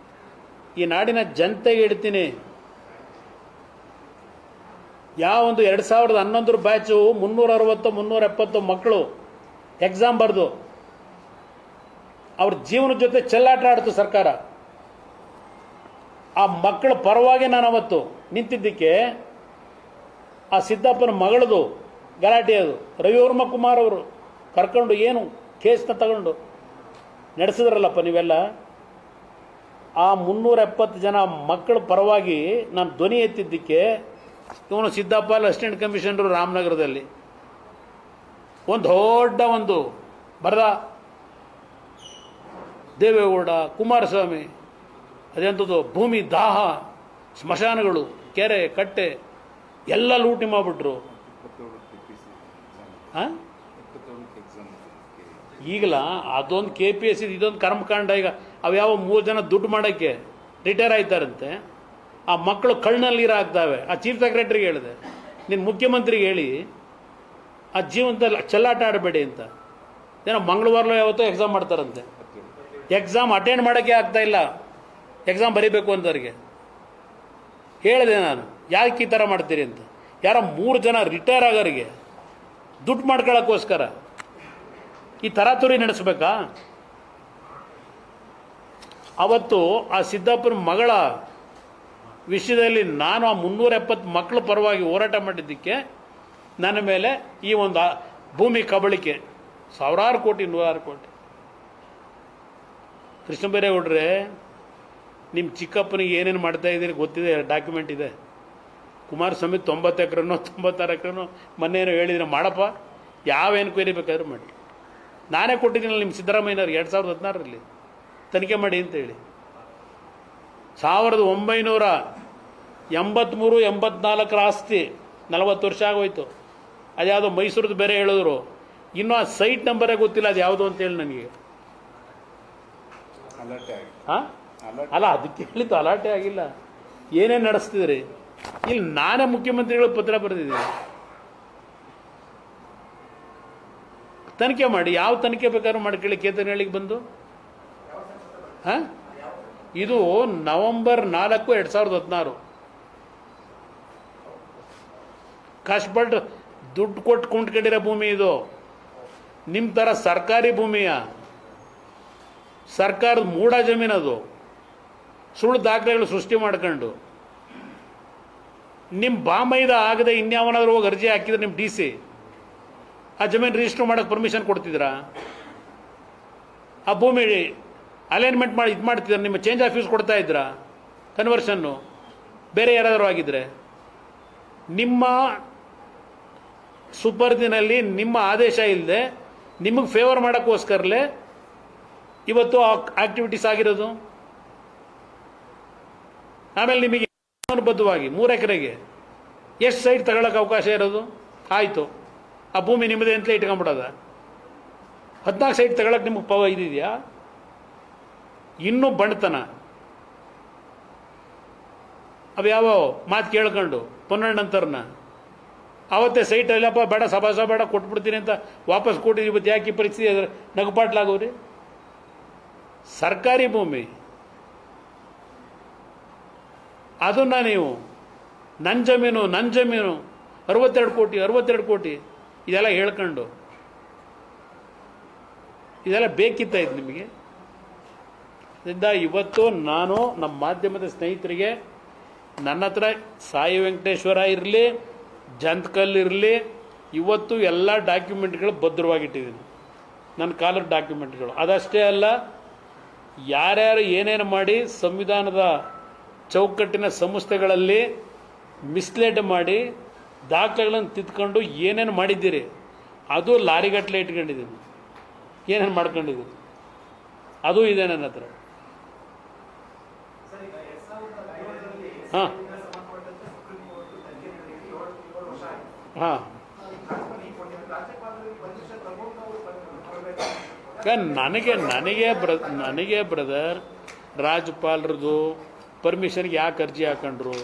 ಈ ನಾಡಿನ ಜನತೆಗೆ ಹೇಳ್ತೀನಿ, ಯಾವೊಂದು 2011 ಬ್ಯಾಚು 360 370 ಮಕ್ಕಳು ಎಕ್ಸಾಮ್ ಬರೆದು ಅವ್ರ ಜೀವನದ ಜೊತೆ ಚೆಲ್ಲಾಟ ಆಡ್ತು ಸರ್ಕಾರ. ಆ ಮಕ್ಕಳ ಪರವಾಗಿ ನಾನು ಅವತ್ತು ನಿಂತಿದ್ದಕ್ಕೆ ಆ ಸಿದ್ದಪ್ಪನ ಮಗಳದು ಗಲಾಟೆ ಅದು ರವಿವರ್ಮ ಕುಮಾರ್ ಅವರು ಕರ್ಕೊಂಡು ಏನು ಕೇಸ್ನ ತಗೊಂಡು ನಡೆಸಿದ್ರಲ್ಲಪ್ಪ ನೀವೆಲ್ಲ. ಆ 370 ಜನ ಮಕ್ಕಳ ಪರವಾಗಿ ನಾನು ಧ್ವನಿ ಎತ್ತಿದ್ದಕ್ಕೆ ಇವನು ಸಿದ್ದಪ್ಪ ಅಸಿಸ್ಟೆಂಟ್ ಕಮಿಷನರು ರಾಮನಗರದಲ್ಲಿ ಒಂದು ದೊಡ್ಡ ಬರದ ದೇವೇಗೌಡ ಕುಮಾರಸ್ವಾಮಿ ಅದೆಂಥದ್ದು ಭೂಮಿ ದಾಹ, ಸ್ಮಶಾನಗಳು, ಕೆರೆ ಕಟ್ಟೆ ಎಲ್ಲ ಲೂಟಿ ಮಾಡಿಬಿಟ್ರು. ಈಗಲ ಅದೊಂದು KPSC ಇದೊಂದು ಕರ್ಮಕಾಂಡ. ಈಗ ಅವ್ಯಾವ 3 ಜನ ದುಡ್ಡು ಮಾಡೋಕ್ಕೆ ರಿಟೈರ್ ಆಯ್ತಾರಂತೆ. ಆ ಮಕ್ಕಳು ಕಣ್ಣಲ್ಲಿ ನೀರು ಹಾಕ್ತಾವೆ. ಆ ಚೀಫ್ ಸೆಕ್ರೆಟರಿಗೆ ಹೇಳಿದೆ, ನಿನ್ನ ಮುಖ್ಯಮಂತ್ರಿಗೆ ಹೇಳಿ ಆ ಜೀವನದಲ್ಲಿ ಚೆಲ್ಲಾಟ ಆಡಬೇಡಿ ಅಂತ. ಏನೋ ಮಂಗಳವಾರಲೋ ಯಾವತ್ತೋ ಎಕ್ಸಾಮ್ ಮಾಡ್ತಾರಂತೆ. ಎಕ್ಸಾಮ್ ಅಟೆಂಡ್ ಮಾಡೋಕ್ಕೆ ಆಗ್ತಾ ಇಲ್ಲ, ಎಕ್ಸಾಮ್ ಬರೀಬೇಕು ಅಂತವ್ರಿಗೆ ಹೇಳಿದೆ ನಾನು, ಯಾಕೆ ಈ ಥರ ಮಾಡ್ತೀರಿ ಅಂತ. ಯಾರೋ 3 ಜನ ರಿಟೈರ್ ಆಗೋರಿಗೆ ದುಡ್ಡು ಮಾಡ್ಕೊಳ್ಳೋಕ್ಕೋಸ್ಕರ ಈ ತರಾತುರಿ ನಡೆಸಬೇಕಾ? ಅವತ್ತು ಆ ಸಿದ್ದಪ್ಪನ ಮಗಳ ವಿಷಯದಲ್ಲಿ ನಾನು ಆ 370 ಮಕ್ಕಳ ಪರವಾಗಿ ಹೋರಾಟ ಮಾಡಿದ್ದಕ್ಕೆ ನನ್ನ ಮೇಲೆ ಈ ಒಂದು ಭೂಮಿ ಕಬಳಿಕೆ ಸಾವಿರಾರು ಕೋಟಿ, 100 ಕೋಟಿ. ಕೃಷ್ಣ ಬೈರೇಗೌಡ್ರೆ, ನಿಮ್ಮ ಚಿಕ್ಕಪ್ಪನಿಗೆ ಏನೇನು ಮಾಡ್ತಾ ಇದ್ದೀರಿ ಗೊತ್ತಿದೆ, ಡಾಕ್ಯುಮೆಂಟ್ ಇದೆ. ಕುಮಾರಸ್ವಾಮಿ 90 ಎಕರೆನೋ 96 ಎಕರೆನೋ ಮೊನ್ನೇನೋ ಹೇಳಿದ್ರೆ ಮಾಡಪ್ಪ, ಯಾವ ಎನ್ಕ್ವೈರಿ ಬೇಕಾದ್ರೂ ಮಾಡಿ. ನಾನೇ ಕೊಟ್ಟಿದ್ದೀನಲ್ಲ ನಿಮ್ಮ ಸಿದ್ದರಾಮಯ್ಯನವ್ರಿಗೆ 2016ರಲ್ಲಿ ತನಿಖೆ ಮಾಡಿ ಅಂತೇಳಿ. 1983-84 ಆಸ್ತಿ 40 ವರ್ಷ ಆಗೋಯ್ತು. ಅದ್ಯಾವುದೋ ಮೈಸೂರದ್ದು ಬೇರೆ ಹೇಳಿದ್ರು, ಇನ್ನೂ ಆ ಸೈಟ್ ನಂಬರೇ ಗೊತ್ತಿಲ್ಲ ಅದು ಯಾವುದು ಅಂತೇಳಿ ನನಗೆ. ಹಾಂ ಅಲ್ಲ, ಅದಕ್ಕೆ ಹೇಳಿದ್ದು ಅಲಾಟೆ ಆಗಿಲ್ಲ. ಏನೇನು ನಡೆಸ್ತಿದ್ರಿ ಇಲ್ಲಿ? ನಾನೇ ಮುಖ್ಯಮಂತ್ರಿಗಳು ಪತ್ರ ಬರೆದಿದ್ದೀನಿ, ತನಿಖೆ ಮಾಡಿ. ಯಾವ ತನಿಖೆ ಬೇಕಾದ್ರೂ ಮಾಡ್ಕೊಳ್ಳಿ ಕೇತನಹಳ್ಳಿಗೆ ಬಂದು. ಹಾಂ, ಇದು ನವೆಂಬರ್ 4, 2016 ಕಷ್ಟಪಟ್ಟು ದುಡ್ಡು ಕೊಟ್ಟು ಕೊಂಡ್ಕೊಂಡಿರೋ ಭೂಮಿ ಇದು. ನಿಮ್ಮ ಥರ ಸರ್ಕಾರಿ ಭೂಮಿಯ ಸರ್ಕಾರದ ಮೂಢ ಜಮೀನದು. ಸುಳ್ಳು ದಾಖಲೆಗಳು ಸೃಷ್ಟಿ ಮಾಡ್ಕೊಂಡು ನಿಮ್ಮ ಬಾಮೈದ ಆಗದೆ ಇನ್ಯಾವನಾದ್ರೂ ಹೋಗಿ ಅರ್ಜಿ ಹಾಕಿದ್ರೆ ನಿಮ್ಮ DC ಆ ಜಮೀನು ರಿಜಿಸ್ಟರ್ ಮಾಡೋಕ್ಕೆ ಪರ್ಮಿಷನ್ ಕೊಡ್ತಿದ್ದೀರಾ? ಆ ಭೂಮಿ ಅಲೈನ್ಮೆಂಟ್ ಮಾಡಿ ಇದು ಮಾಡ್ತಿದ್ದಾರೆ, ನಿಮ್ಮ ಚೇಂಜ್ ಆಫೀಸ್ ಕೊಡ್ತಾ ಇದ್ದೀರಾ ಕನ್ವರ್ಷನ್ನು? ಬೇರೆ ಯಾರಾದರೂ ಆಗಿದ್ರೆ ನಿಮ್ಮ ಸುಪರ್ದಿನಲ್ಲಿ ನಿಮ್ಮ ಆದೇಶ ಇಲ್ಲದೆ ನಿಮಗೆ ಫೇವರ್ ಮಾಡೋಕ್ಕೋಸ್ಕರಲೇ ಇವತ್ತು ಆಕ್ಟಿವಿಟೀಸ್ ಆಗಿರೋದು. ಆಮೇಲೆ ನಿಮಗೆ ಬದ್ಧವಾಗಿ 3 ಎಕರೆಗೆ ಎಷ್ಟು ಸೈಟ್ ತಗೊಳ್ಳೋಕೆ ಅವಕಾಶ ಇರೋದು? ಆಯಿತು, ಆ ಭೂಮಿ ನಿಮ್ಮದೇ ಅಂತಲೇ ಇಟ್ಕೊಂಡ್ಬಿಡೋದ? 14 ಸೈಟ್ ತಗೊಳ್ಳೋಕೆ ನಿಮಗೆ ಇದೆಯಾ? ಇನ್ನೂ ಬಣ್ತನ. ಅವು ಯಾವ ಮಾತು ಕೇಳ್ಕೊಂಡು ಪೊನ್ನಣ್ಣಂತರನ್ನ ಅವತ್ತೇ ಸೈಟ್ ಇಲ್ಲಪ್ಪ ಬೇಡ, ಸಭಾಸ ಬೇಡ, ಕೊಟ್ಬಿಡ್ತೀನಿ ಅಂತ ವಾಪಸ್ ಕೊಟ್ಟಿದ್ದೀವಿ. ಇವತ್ತು ಯಾಕೆ ಪರಿಸ್ಥಿತಿ ನಗುಪಾಟ್ಲಾಗೋರಿ? ಸರ್ಕಾರಿ ಭೂಮಿ ಅದನ್ನು ನೀವು ನನ್ನ ಜಮೀನು 62 ಕೋಟಿ ಇದೆಲ್ಲ ಹೇಳ್ಕೊಂಡು ಇದೆಲ್ಲ ಬೇಕಿತ್ತ ಇದು ನಿಮಗೆ? ಇದರಿಂದ ಇವತ್ತು ನಾನು ನಮ್ಮ ಮಾಧ್ಯಮದ ಸ್ನೇಹಿತರಿಗೆ, ನನ್ನ ಹತ್ರ ಸಾಯಿ ವೆಂಕಟೇಶ್ವರ ಇರಲಿ, ಜಂತಕಲ್ ಇರಲಿ, ಇವತ್ತು ಎಲ್ಲ ಡಾಕ್ಯುಮೆಂಟ್ಗಳು ಭದ್ರವಾಗಿಟ್ಟಿದ್ದೀನಿ, ನನ್ನ ಕಾಲದ ಡಾಕ್ಯುಮೆಂಟ್ಗಳು. ಅದಷ್ಟೇ ಅಲ್ಲ, ಯಾರ್ಯಾರು ಏನೇನು ಮಾಡಿ ಸಂವಿಧಾನದ ಚೌಕಟ್ಟಿನ ಸಂಸ್ಥೆಗಳಲ್ಲಿ ಮಿಸ್ಲೇಟ್ ಮಾಡಿ ದಾಖಲೆಗಳನ್ನು ತಿದ್ಕೊಂಡು ಏನೇನು ಮಾಡಿದ್ದೀರಿ ಅದು ಲಾರಿಗಟ್ಟಲೆ ಇಟ್ಕೊಂಡಿದ್ದೀನಿ, ಏನೇನು ಮಾಡ್ಕೊಂಡಿದ್ದೀನಿ ಅದು ಇದೆ ನನ್ನ ಹತ್ರ. ಹಾಂ ಹಾಂ ನನಗೆ ಬ್ರದರ್ ರಾಜ್ಯಪಾಲರದು ಪರ್ಮಿಷನ್ಗೆ ಯಾಕೆ ಅರ್ಜಿ ಹಾಕೊಂಡ್ರು?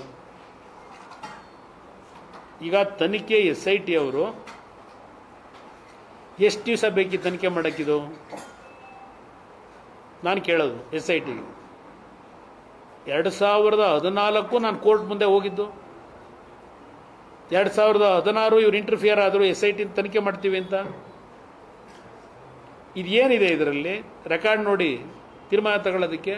ಈಗ ತನಿಖೆ SIT ಅವರು ಎಷ್ಟು ದಿವಸ ಬೇಕಿ ತನಿಖೆ ಮಾಡೋಕ್ಕಿದು? ನಾನು ಕೇಳೋದು SIT 2014 ನಾನು ಕೋರ್ಟ್ ಮುಂದೆ ಹೋಗಿದ್ದು. 2016 ಇವ್ರು ಇಂಟರ್ಫಿಯರ್ ಆದರು SIT ತನಿಖೆ ಮಾಡ್ತೀವಿ ಅಂತ. ಇದೇನಿದೆ ಇದರಲ್ಲಿ ರೆಕಾರ್ಡ್ ನೋಡಿ ತೀರ್ಮಾನ ತಗೊಳ್ಳೋದಕ್ಕೆ.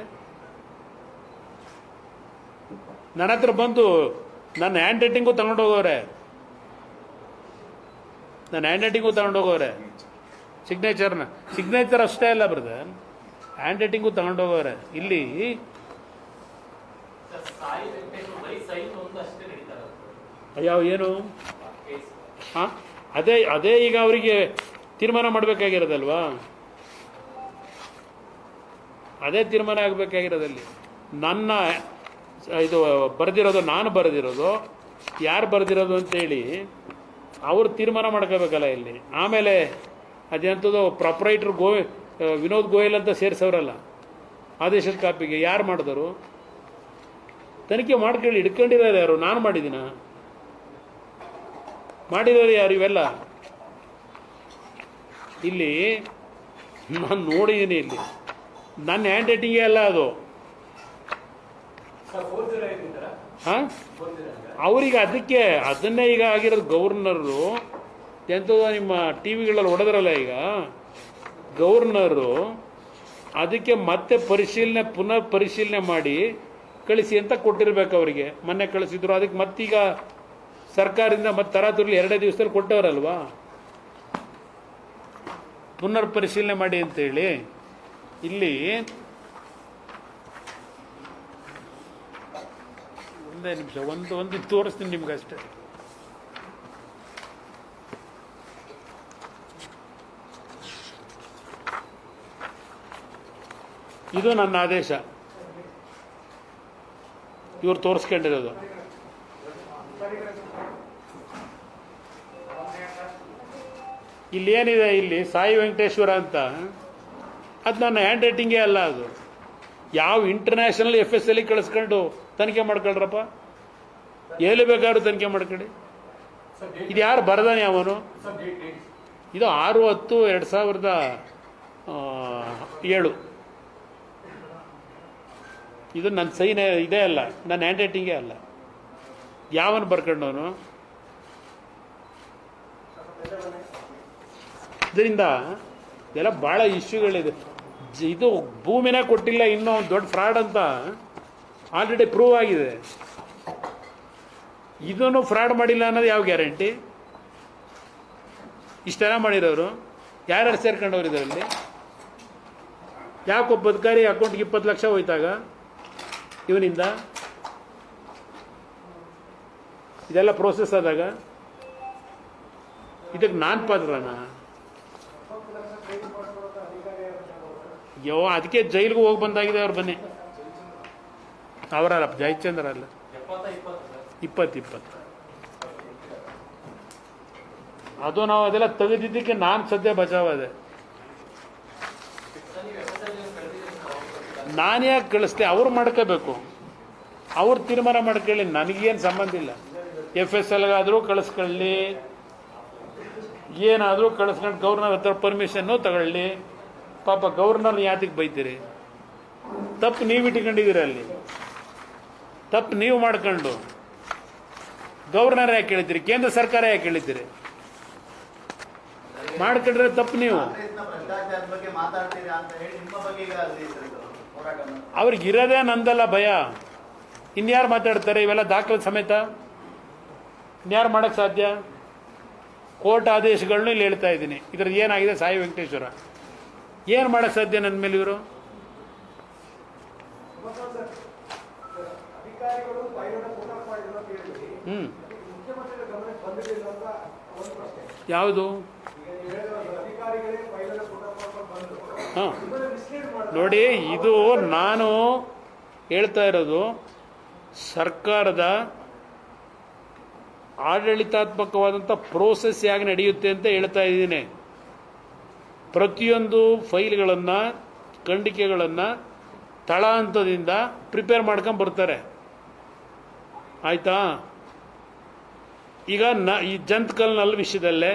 ನನ್ನ ಹತ್ರ ಬಂದು ನನ್ನ ಹ್ಯಾಂಡ್ ರೈಟಿಂಗು ತಗೊಂಡೋಗವ್ರೆ, ನನ್ನ ಹ್ಯಾಂಡ್ ರೈಟಿಂಗು ತಗೊಂಡೋಗವ್ರೆ, ಸಿಗ್ನೇಚರ್ ಅಷ್ಟೇ ಅಲ್ಲ ಬ್ರದರ್, ಹ್ಯಾಂಡ್ ರೈಟಿಂಗು ತಗೊಂಡೋಗವ್ರೆ. ಇಲ್ಲಿ ಯಾವ ಏನು ಹಾಂ ಅದೇ ಈಗ ಅವರಿಗೆ ತೀರ್ಮಾನ ಮಾಡಬೇಕಾಗಿರೋದಲ್ವಾ, ಅದೇ ತೀರ್ಮಾನ ಆಗಬೇಕಾಗಿರೋದಲ್ಲಿ. ನನ್ನ ಇದು ಬರೆದಿರೋದು ನಾನು ಬರೆದಿರೋದು ಯಾರು ಬರೆದಿರೋದು ಅಂತೇಳಿ ಅವರು ತೀರ್ಮಾನ ಮಾಡ್ಕೋಬೇಕಲ್ಲ ಇಲ್ಲಿ. ಆಮೇಲೆ ಅದೇಂಥದ್ದು ಪ್ರೊಪ್ರೈಟ್ರ್ ವಿನೋದ್ ಗೋಯಲ್ ಅಂತ ಸೇರಿಸೋರಲ್ಲ ಆದೇಶದ ಕಾಪಿಗೆ, ಯಾರು ಮಾಡಿದರು ತನಿಖೆ ಮಾಡ್ಕೊಳ್ಳಿ. ಹಿಡ್ಕೊಂಡಿರೋರು ಯಾರು? ನಾನು ಮಾಡಿದ್ದೀನ? ಮಾಡಿರೋರು ಯಾರು? ಇವೆಲ್ಲ ಇಲ್ಲಿ ನಾನು ನೋಡಿದ್ದೀನಿ. ಇಲ್ಲಿ ನನ್ನ ಹ್ಯಾಂಡ್ ರೈಟಿಂಗೇ ಅಲ್ಲ ಅದು. ಹಾಂ ಅವ್ರಿಗೆ ಅದನ್ನೇ ಈಗ ಆಗಿರೋದು. ಗವರ್ನರು ಎಂಥದ್ದು ನಿಮ್ಮ ಟಿ ವಿಗಳಲ್ಲಿ ಹೊಡೆದ್ರಲ್ಲ ಈಗ, ಗವರ್ನರು ಅದಕ್ಕೆ ಮತ್ತೆ ಪುನರ್ ಪರಿಶೀಲನೆ ಮಾಡಿ ಕಳಿಸಿ ಅಂತ ಕೊಟ್ಟಿರ್ಬೇಕು ಅವರಿಗೆ. ಮೊನ್ನೆ ಕಳಿಸಿದ್ರು, ಅದಕ್ಕೆ ಮತ್ತೀಗ ಸರ್ಕಾರದಿಂದ ಮತ್ತೆ ತರಾತುರ್ಲಿ 2 ದಿವಸದಲ್ಲಿ ಕೊಟ್ಟವರಲ್ವಾ ಪುನರ್ ಪರಿಶೀಲನೆ ಮಾಡಿ ಅಂತೇಳಿ. ಇಲ್ಲಿ ಒಂದೇ ನಿಮಿಷ ಒಂದು ತೋರಿಸ್ತೀನಿ ನಿಮ್ಗೆ ಅಷ್ಟೇ. ಇದು ನನ್ನ ಆದೇಶ, ಇವ್ರು ತೋರಿಸ್ಕೊಂಡಿರೋದು. ಇಲ್ಲಿ ಏನಿದೆ, ಇಲ್ಲಿ ಸಾಯಿ ವೆಂಕಟೇಶ್ವರ ಅಂತ, ಅದು ನನ್ನ ಹ್ಯಾಂಡ್ ರೈಟಿಂಗೇ ಅಲ್ಲ. ಅದು ಯಾವ ಇಂಟರ್ನ್ಯಾಷನಲ್ FSL ಕಳಿಸ್ಕೊಂಡು ತನಿಖೆ ಮಾಡ್ಕೊಳ್ರಪ್ಪ, ಎಲ್ಲಿ ಬೇಕಾದ್ರೂ ತನಿಖೆ ಮಾಡ್ಕೊಳ್ಳಿ. ಇದು ಯಾರು ಬರದಾನೆ ಅವನು? ಇದು 6/10/2007. ಇದು ನನ್ನ ಸೈನ್ ಇದೇ ಅಲ್ಲ, ನನ್ನ ಹ್ಯಾಂಡ್ ರೈಟಿಂಗೇ ಅಲ್ಲ. ಯಾವನು ಬರ್ಕೊಂಡವನು? ಇದರಿಂದ ಇದೆಲ್ಲ ಭಾಳ ಇಶ್ಯೂಗಳಿದೆ. ಇದು ಭೂಮಿನೇ ಕೊಟ್ಟಿಲ್ಲ, ಇನ್ನೂ ದೊಡ್ಡ ಫ್ರಾಡ್ ಅಂತ ಆಲ್ರೆಡಿ ಪ್ರೂವ್ ಆಗಿದೆ. ಇದನ್ನು ಫ್ರಾಡ್ ಮಾಡಿಲ್ಲ ಅನ್ನೋದು ಯಾವ ಗ್ಯಾರಂಟಿ? ಇಷ್ಟೆಲ್ಲ ಮಾಡಿರೋರು ಯಾರ್ಯಾರು ಸೇರ್ಕೊಂಡವ್ರು ಇದರಲ್ಲಿ? ಯಾಕೊಬ್ಬ ಅಧಿಕಾರಿ ಅಕೌಂಟ್ಗೆ 20 ಲಕ್ಷ ಹೋಯ್ತಾಗ ಇವನಿಂದ? ಇದೆಲ್ಲ ಪ್ರೋಸೆಸ್ ಆದಾಗ ಇದಕ್ಕೆ ನಾನು ಪಾತ್ರನಾ? ಅದಕ್ಕೆ ಜೈಲಿಗೆ ಹೋಗಿ ಬಂದಾಗಿದೆ ಅವ್ರು. ಬನ್ನಿ, ಅವರಲ್ಲ, ಜಯಚಂದ್ರ ಅಲ್ಲ, 20 ಅದು ನಾವು ಅದೆಲ್ಲ ತೆಗೆದಿದ್ದಕ್ಕೆ ನಾನು ಸದ್ಯ ಬಚಾವಾದೆ. ನಾನು ಯಾಕೆ ಕಳಿಸ್ದೆ? ಅವ್ರು ಮಾಡ್ಕೋಬೇಕು, ಅವ್ರು ತೀರ್ಮಾನ ಮಾಡ್ಕೊಳ್ಳಿ, ನನಗೇನು ಸಂಬಂಧ ಇಲ್ಲ. FSLಗಾದರೂ ಕಳಿಸ್ಕೊಳ್ಳಿ, ಏನಾದರೂ ಕಳಿಸ್ಕೊಂಡು ಗವರ್ನರ್ ಹತ್ರ ಪರ್ಮಿಷನ್ನು ತಗೊಳ್ಳಿ. ಪಾಪ ಗವರ್ನರ್ ಯಾತಿಗೆ ಬೈತೀರಿ? ತಪ್ಪು ನೀವು ಇಟ್ಕೊಂಡಿದ್ದೀರಿ, ಅಲ್ಲಿ ತಪ್ಪು ನೀವು ಮಾಡ್ಕೊಂಡು ಗವರ್ನರ್ ಯಾಕೆ ಹೇಳ್ತೀರಿ? ಕೇಂದ್ರ ಸರ್ಕಾರ ಯಾಕೆ ಹೇಳ್ತೀರಿ? ಮಾಡ್ಕೊಂಡ್ರೆ ತಪ್ಪು ನೀವು. ಅವ್ರಿಗಿರೋದೇ ನಂದಲ್ಲ ಭಯ, ಇನ್ಯಾರು ಮಾತಾಡ್ತಾರೆ? ಇವೆಲ್ಲ ದಾಖಲೆ ಸಮೇತ ಇನ್ಯಾರು ಮಾಡೋಕ್ಕೆ ಸಾಧ್ಯ? ಕೋರ್ಟ್ ಆದೇಶಗಳನ್ನೂ ಇಲ್ಲಿ ಹೇಳ್ತಾ ಇದ್ದೀನಿ. ಇದ್ರದ್ದು ಏನಾಗಿದೆ? ಸಾಯಿ ವೆಂಕಟೇಶ್ವರ ಏನು ಮಾಡೋಕ್ಕೆ ಸಾಧ್ಯ ನನ್ನ ಮೇಲೆ ಇವರು? ಯಾವುದು? ಹಾಂ ನೋಡಿ, ಇದು ನಾನು ಹೇಳ್ತಾ ಇರೋದು ಸರ್ಕಾರದ ಆಡಳಿತಾತ್ಮಕವಾದಂಥ ಪ್ರೋಸೆಸ್ ಹೇಗೆ ನಡೆಯುತ್ತೆ ಅಂತ ಹೇಳ್ತಾ ಇದ್ದೀನಿ. ಪ್ರತಿಯೊಂದು ಫೈಲ್ಗಳನ್ನು, ಖಂಡಿಕೆಗಳನ್ನು ತಳ ಹಂತದಿಂದ ಪ್ರಿಪೇರ್ ಮಾಡ್ಕೊಂಡು ಬರ್ತಾರೆ, ಆಯಿತಾ? ಈಗ ಈ ಜಂತ್ಕಲ್ನಲ್ಲಿ ವಿಷಯದಲ್ಲೇ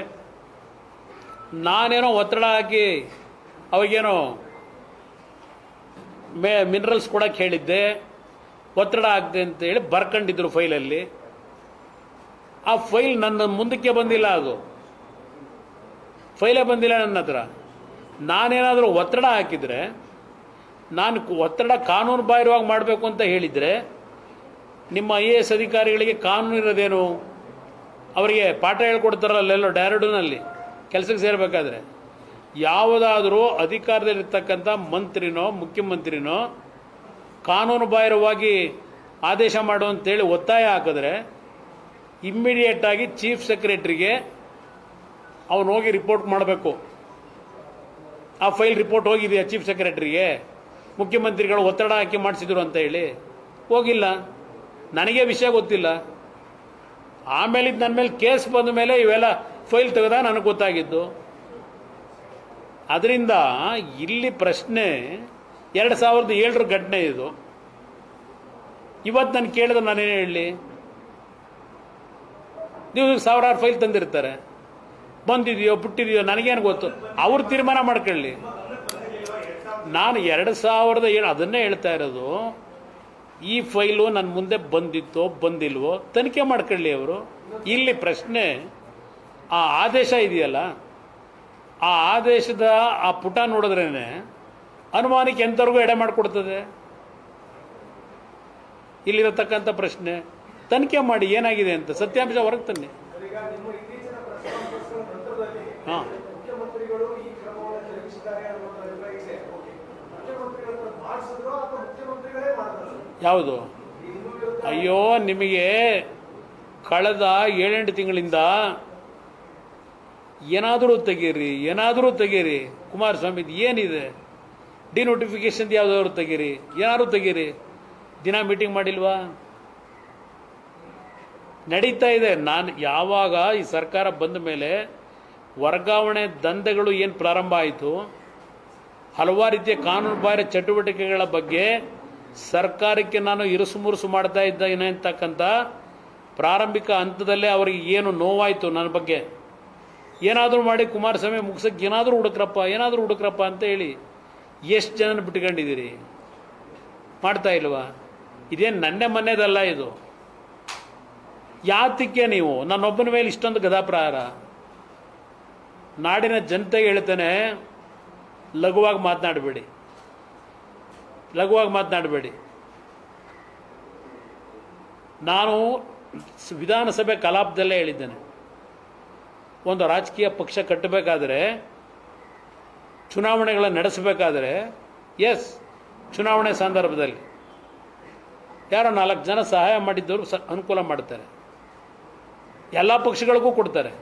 ನಾನೇನೋ ಒತ್ತಡ ಹಾಕಿ ಅವಾಗೇನೋ ಮಿನರಲ್ಸ್ ಕೊಡೋಕ್ಕೆ ಹೇಳಿದ್ದೆ, ಒತ್ತಡ ಹಾಕ್ದೆ ಅಂತೇಳಿ ಬರ್ಕೊಂಡಿದ್ರು ಫೈಲಲ್ಲಿ. ಆ ಫೈಲ್ ನನ್ನ ಮುಂದಕ್ಕೆ ಬಂದಿಲ್ಲ, ಅದು ಫೈಲೇ ಬಂದಿಲ್ಲ ನನ್ನ ಹತ್ರ. ನಾನೇನಾದರೂ ಒತ್ತಡ ಹಾಕಿದರೆ, ನಾನು ಒತ್ತಡ ಕಾನೂನು ಬಾಹಿರವಾಗಿ ಮಾಡಬೇಕು ಅಂತ ಹೇಳಿದರೆ, ನಿಮ್ಮ IAS ಅಧಿಕಾರಿಗಳಿಗೆ ಕಾನೂನು ಇರೋದೇನು? ಅವರಿಗೆ ಪಾಠ ಹೇಳ್ಕೊಡ್ತಾರಲ್ಲ ಅಲ್ಲೆಲ್ಲೋ ಡ್ಯಾರಡೂನಲ್ಲಿ ಕೆಲಸಕ್ಕೆ ಸೇರಬೇಕಾದ್ರೆ. ಯಾವುದಾದರೂ ಅಧಿಕಾರದಲ್ಲಿರ್ತಕ್ಕಂಥ ಮಂತ್ರಿನೋ ಮುಖ್ಯಮಂತ್ರಿನೋ ಕಾನೂನು ಬಾಹಿರವಾಗಿ ಆದೇಶ ಮಾಡು ಅಂತೇಳಿ ಒತ್ತಾಯ ಹಾಕಿದ್ರೆ ಇಮ್ಮಿಡಿಯೇಟಾಗಿ ಚೀಫ್ ಸೆಕ್ರೆಟರಿಗೆ ಅವನು ಹೋಗಿ ರಿಪೋರ್ಟ್ ಮಾಡಬೇಕು. ಆ ಫೈಲ್ ರಿಪೋರ್ಟ್ ಹೋಗಿದೆಯಾ ಚೀಫ್ ಸೆಕ್ರೆಟರಿಗೆ? ಮುಖ್ಯಮಂತ್ರಿಗಳು ಒತ್ತಡ ಹಾಕಿ ಮಾಡಿಸಿದ್ರು ಅಂತ ಹೇಳಿ ಹೋಗಿಲ್ಲ. ನನಗೆ ವಿಷಯ ಗೊತ್ತಿಲ್ಲ. ಆಮೇಲೆ ನನ್ನ ಮೇಲೆ ಕೇಸ್ ಬಂದ ಮೇಲೆ ಇವೆಲ್ಲ ಫೈಲ್ ತೆಗೆದ ನನಗೆ ಗೊತ್ತಾಗಿದ್ದು. ಅದರಿಂದ ಇಲ್ಲಿ ಪ್ರಶ್ನೆ 2007 ಘಟನೆ ಇದು. ಇವತ್ತು ನಾನು ಕೇಳಿದ್ರೆ ನಾನೇನು ಹೇಳಲಿ? ನೀವು ಸಾವಿರಾರು ಫೈಲ್ ತಂದಿರ್ತಾರೆ, ಬಂದಿದೆಯೋ ಬಿಟ್ಟಿದೆಯೋ ನನಗೇನು ಗೊತ್ತು? ಅವ್ರು ತೀರ್ಮಾನ ಮಾಡ್ಕೊಳ್ಳಿ. ನಾನು 2007 ಅದನ್ನೇ ಹೇಳ್ತಾ ಇರೋದು. ಈ ಫೈಲು ನನ್ನ ಮುಂದೆ ಬಂದಿತ್ತೋ ಬಂದಿಲ್ವೋ ತನಿಖೆ ಮಾಡ್ಕೊಳ್ಳಿ ಅವರು. ಇಲ್ಲಿ ಪ್ರಶ್ನೆ ಆ ಆದೇಶ ಇದೆಯಲ್ಲ, ಆ ಆದೇಶದ ಆ ಪುಟ ನೋಡಿದ್ರೇ ಅನುಮಾನಕ್ಕೆ ಎಂಥವ್ರಿಗೂ ಎಡೆ ಮಾಡಿಕೊಡ್ತದೆ. ಇಲ್ಲಿರತಕ್ಕಂಥ ಪ್ರಶ್ನೆ ತನಿಖೆ ಮಾಡಿ ಏನಾಗಿದೆ ಅಂತ ಸತ್ಯಾಂಶ ಹೊರಗೆ ತನ್ನಿ. ಹಾಂ, ಯಾವುದು? ಅಯ್ಯೋ, ನಿಮಗೆ ಕಳೆದ 7-8 ತಿಂಗಳಿಂದ ಏನಾದರೂ ತೆಗೀರಿ ಕುಮಾರಸ್ವಾಮಿ ಏನಿದೆ? ಡಿನೋಟಿಫಿಕೇಶನ್ ಯಾವುದಾದ್ರು ತೆಗೀರಿ, ಏನಾದ್ರು ತೆಗೀರಿ. ದಿನ ಮೀಟಿಂಗ್ ಮಾಡಿಲ್ವಾ? ನಡೀತಾ ಇದೆ. ನಾನು ಯಾವಾಗ ಈ ಸರ್ಕಾರ ಬಂದ ಮೇಲೆ ವರ್ಗಾವಣೆ ದಂಧೆಗಳು ಏನು ಪ್ರಾರಂಭ ಆಯಿತು, ಹಲವಾರು ರೀತಿಯ ಕಾನೂನು ಬಾಹಿರ ಚಟುವಟಿಕೆಗಳ ಬಗ್ಗೆ ಸರ್ಕಾರಕ್ಕೆ ನಾನು ಇರುಸು ಮಾಡ್ತಾ ಇದ್ದೇನೆ ಅಂತಕ್ಕಂಥ ಪ್ರಾರಂಭಿಕ ಹಂತದಲ್ಲೇ ಅವರಿಗೆ ಏನು ನೋವಾಯಿತು ನನ್ನ ಬಗ್ಗೆ, ಏನಾದರೂ ಮಾಡಿ ಕುಮಾರಸ್ವಾಮಿ ಮುಗಿಸೋಕ್ಕೆ ಏನಾದರೂ ಹುಡುಕ್ರಪ್ಪ ಅಂತ ಹೇಳಿ ಎಷ್ಟು ಜನನ ಬಿಟ್ಕೊಂಡಿದ್ದೀರಿ? ಮಾಡ್ತಾ ಇಲ್ವಾ? ಇದೇನು ನನ್ನೆ ಮೊನ್ನೆದಲ್ಲ ಇದು. ಯಾತಕ್ಕೆ ನೀವು ನನ್ನೊಬ್ಬನ ಮೇಲೆ ಇಷ್ಟೊಂದು ಗದಾಪ್ರಹಾರ? ನಾಡಿನ ಜನತೆಗೆ ಹೇಳ್ತೇನೆ, ಲಘುವಾಗಿ ಮಾತನಾಡಬೇಡಿ. ನಾನು ವಿಧಾನಸಭೆ ಕಲಾಪದಲ್ಲೇ ಹೇಳಿದ್ದೇನೆ, ಒಂದು ರಾಜಕೀಯ ಪಕ್ಷ ಕಟ್ಟಬೇಕಾದ್ರೆ, ಚುನಾವಣೆಗಳನ್ನು ನಡೆಸಬೇಕಾದ್ರೆ, ಚುನಾವಣೆ ಸಂದರ್ಭದಲ್ಲಿ ಯಾರೋ 4 ಜನ ಸಹಾಯ ಮಾಡಿದ್ದವರು ಅನುಕೂಲ ಮಾಡ್ತಾರೆ, ಎಲ್ಲ ಪಕ್ಷಗಳಿಗೂ ಕೊಡ್ತಾರೆ.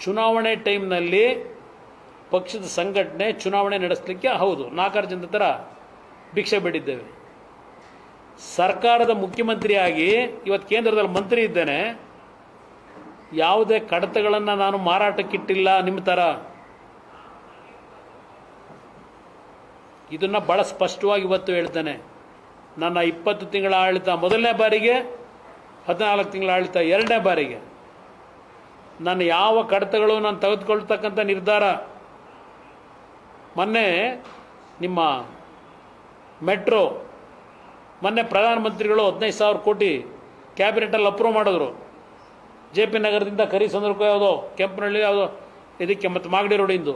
ಚುನಾವಣೆ ಟೈಮ್ನಲ್ಲಿ ಪಕ್ಷದ ಸಂಘಟನೆ ಚುನಾವಣೆ ನಡೆಸಲಿಕ್ಕೆ ಹೌದು 4 ಜನದ ಥರ ಭಿಕ್ಷೆ ಬೇಡಿದ್ದೇವೆ. ಸರ್ಕಾರದ ಮುಖ್ಯಮಂತ್ರಿಯಾಗಿ ಇವತ್ತು ಕೇಂದ್ರದಲ್ಲಿ ಮಂತ್ರಿ ಇದ್ದೇನೆ. ಯಾವುದೇ ಕಡತಗಳನ್ನು ನಾನು ಮಾರಾಟಕ್ಕಿಟ್ಟಿಲ್ಲ ನಿಮ್ಮ ಥರ. ಇದನ್ನು ಭಾಳ ಸ್ಪಷ್ಟವಾಗಿ ಇವತ್ತು ಹೇಳ್ತೇನೆ. ನನ್ನ 20 ತಿಂಗಳ ಆಡಳಿತ ಮೊದಲನೇ ಬಾರಿಗೆ, 14 ತಿಂಗಳ ಆಡಳಿತ 2ನೇ ಬಾರಿಗೆ, ನನ್ನ ಯಾವ ಕಡತಗಳು ನಾನು ತೆಗೆದುಕೊಳ್ತಕ್ಕಂಥ ನಿರ್ಧಾರ. ಮೊನ್ನೆ ನಿಮ್ಮ ಮೆಟ್ರೋ, ಮೊನ್ನೆ ಪ್ರಧಾನಮಂತ್ರಿಗಳು 15,000 ಕೋಟಿ ಕ್ಯಾಬಿನೆಟಲ್ಲಿ ಅಪ್ರೂವ್ ಮಾಡಿದ್ರು. JP ನಗರದಿಂದ ಕರಿಸಂದ್ರಕ್ಕೂ ಯಾವುದೋ ಕೆಂಪನಹಳ್ಳಿ ಯಾವುದೋ ಇದಕ್ಕೆ, ಮತ್ತು ಮಾಗಡಿ ರೋಡಿಂದು.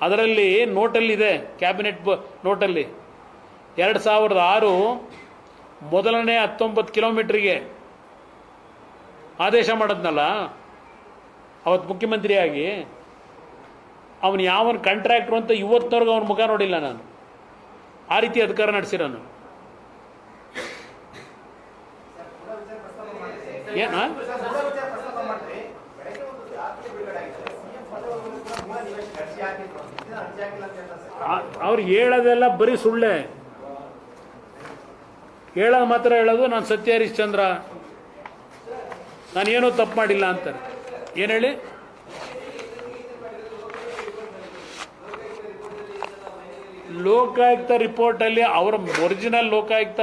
ಅದರಲ್ಲಿ ನೋಟಲ್ಲಿದೆ, ಕ್ಯಾಬಿನೆಟ್ ನೋಟಲ್ಲಿ 2006 ಮೊದಲನೇ 19 ಕಿಲೋಮೀಟ್ರಿಗೆ ಆದೇಶ ಮಾಡಿದ್ನಲ್ಲ ಅವತ್ತು ಮುಖ್ಯಮಂತ್ರಿಯಾಗಿ. ಅವನು ಯಾವನ ಕಾಂಟ್ರಾಕ್ಟ್ರು ಅಂತ ಇವತ್ತವರೆಗೂ ಅವನ ಮುಖ ನೋಡಿಲ್ಲ ನಾನು. ಆ ರೀತಿ ಅಧಿಕಾರ ನಡೆಸಿರೋನು. ಏನ ಅವ್ರು ಹೇಳೋದೆಲ್ಲ ಬರೀ ಸುಳ್ಳೆ. ಹೇಳೋದು ಮಾತ್ರ ಹೇಳೋದು, ನಾನು ಸತ್ಯ ಹರಿಶ್ಚಂದ್ರ, ನಾನೇನೂ ತಪ್ಪು ಮಾಡಿಲ್ಲ ಅಂತಾರೆ. ಏನು ಹೇಳಿ? ಲೋಕಾಯುಕ್ತ ರಿಪೋರ್ಟಲ್ಲಿ ಅವರ ಒರಿಜಿನಲ್ ಲೋಕಾಯುಕ್ತ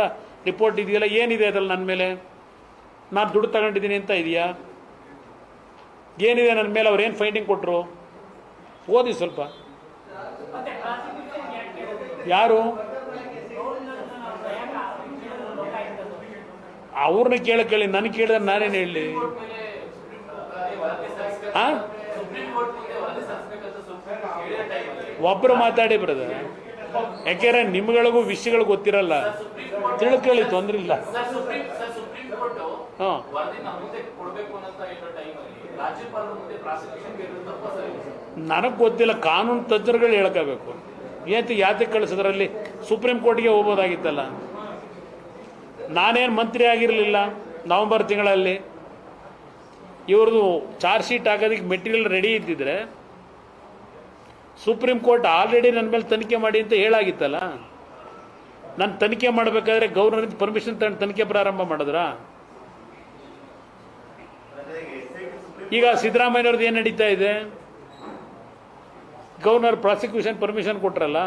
ರಿಪೋರ್ಟ್ ಇದೆಯಲ್ಲ, ಏನಿದೆ ಅದ್ರಲ್ಲಿ ನನ್ನ ಮೇಲೆ? ನಾನು ದುಡ್ಡು ತಗೊಂಡಿದ್ದೀನಿ ಅಂತ ಇದೆಯಾ? ಏನಿದೆ ನನ್ನ ಮೇಲೆ? ಅವ್ರು ಏನು ಫೈಂಡಿಂಗ್ ಕೊಟ್ಟರು? ಓದಿ ಸ್ವಲ್ಪ. ಯಾರು? ಅವ್ರನ್ನ ಕೇಳಿ, ನನಗೆ ಕೇಳಿದ್ರೆ ನಾನೇನು ಹೇಳಿ? ಒಬ್ಬರು ಮಾತಾಡಿ ಬ್ರದರ್, ಯಾಕೆಂದ್ರೆ ನಿಮ್ಗಳಿಗೂ ವಿಷಯಗಳು ಗೊತ್ತಿರಲ್ಲ, ತಿಳ್ಕೊಳ್ಳಿ, ತೊಂದ್ರೆ ಇಲ್ಲ. ನನಗೆ ಗೊತ್ತಿಲ್ಲ, ಕಾನೂನು ತಜ್ಞರುಗಳು ಹೇಳ್ಕೋಬೇಕು. ಯಾತಕ್ಕೆ ಕಳಿಸಿದ್ರಲ್ಲಿ ಸುಪ್ರೀಂ ಕೋರ್ಟ್ಗೆ ಹೋಗ್ಬೋದಾಗಿತ್ತಲ್ಲ. ನಾನೇನು ಮಂತ್ರಿ ಆಗಿರಲಿಲ್ಲ ನವೆಂಬರ್ ತಿಂಗಳಲ್ಲಿ. ಇವ್ರದ್ದು ಚಾರ್ಜ್ ಶೀಟ್ ಹಾಕೋದಕ್ಕೆ ಮೆಟೀರಿಯಲ್ ರೆಡಿ ಇದ್ದಿದ್ರೆ ಸುಪ್ರೀಂ ಕೋರ್ಟ್ ಆಲ್ರೆಡಿ ನನ್ನ ಮೇಲೆ ತನಿಖೆ ಮಾಡಿ ಅಂತ ಹೇಳಾಗಿತ್ತಲ್ಲ. ನಾನು ತನಿಖೆ ಮಾಡಬೇಕಾದ್ರೆ ಗವರ್ನರ್ ಪರ್ಮಿಷನ್ ತಗೊಂಡು ತನಿಖೆ ಪ್ರಾರಂಭ ಮಾಡಿದ್ರ? ಈಗ ಸಿದ್ದರಾಮಯ್ಯವ್ರದ್ದು ಏನು ನಡೀತಾ ಇದೆ? ಗವರ್ನರ್ ಪ್ರಾಸಿಕ್ಯೂಷನ್ ಪರ್ಮಿಷನ್ ಕೊಟ್ರಲ್ಲ,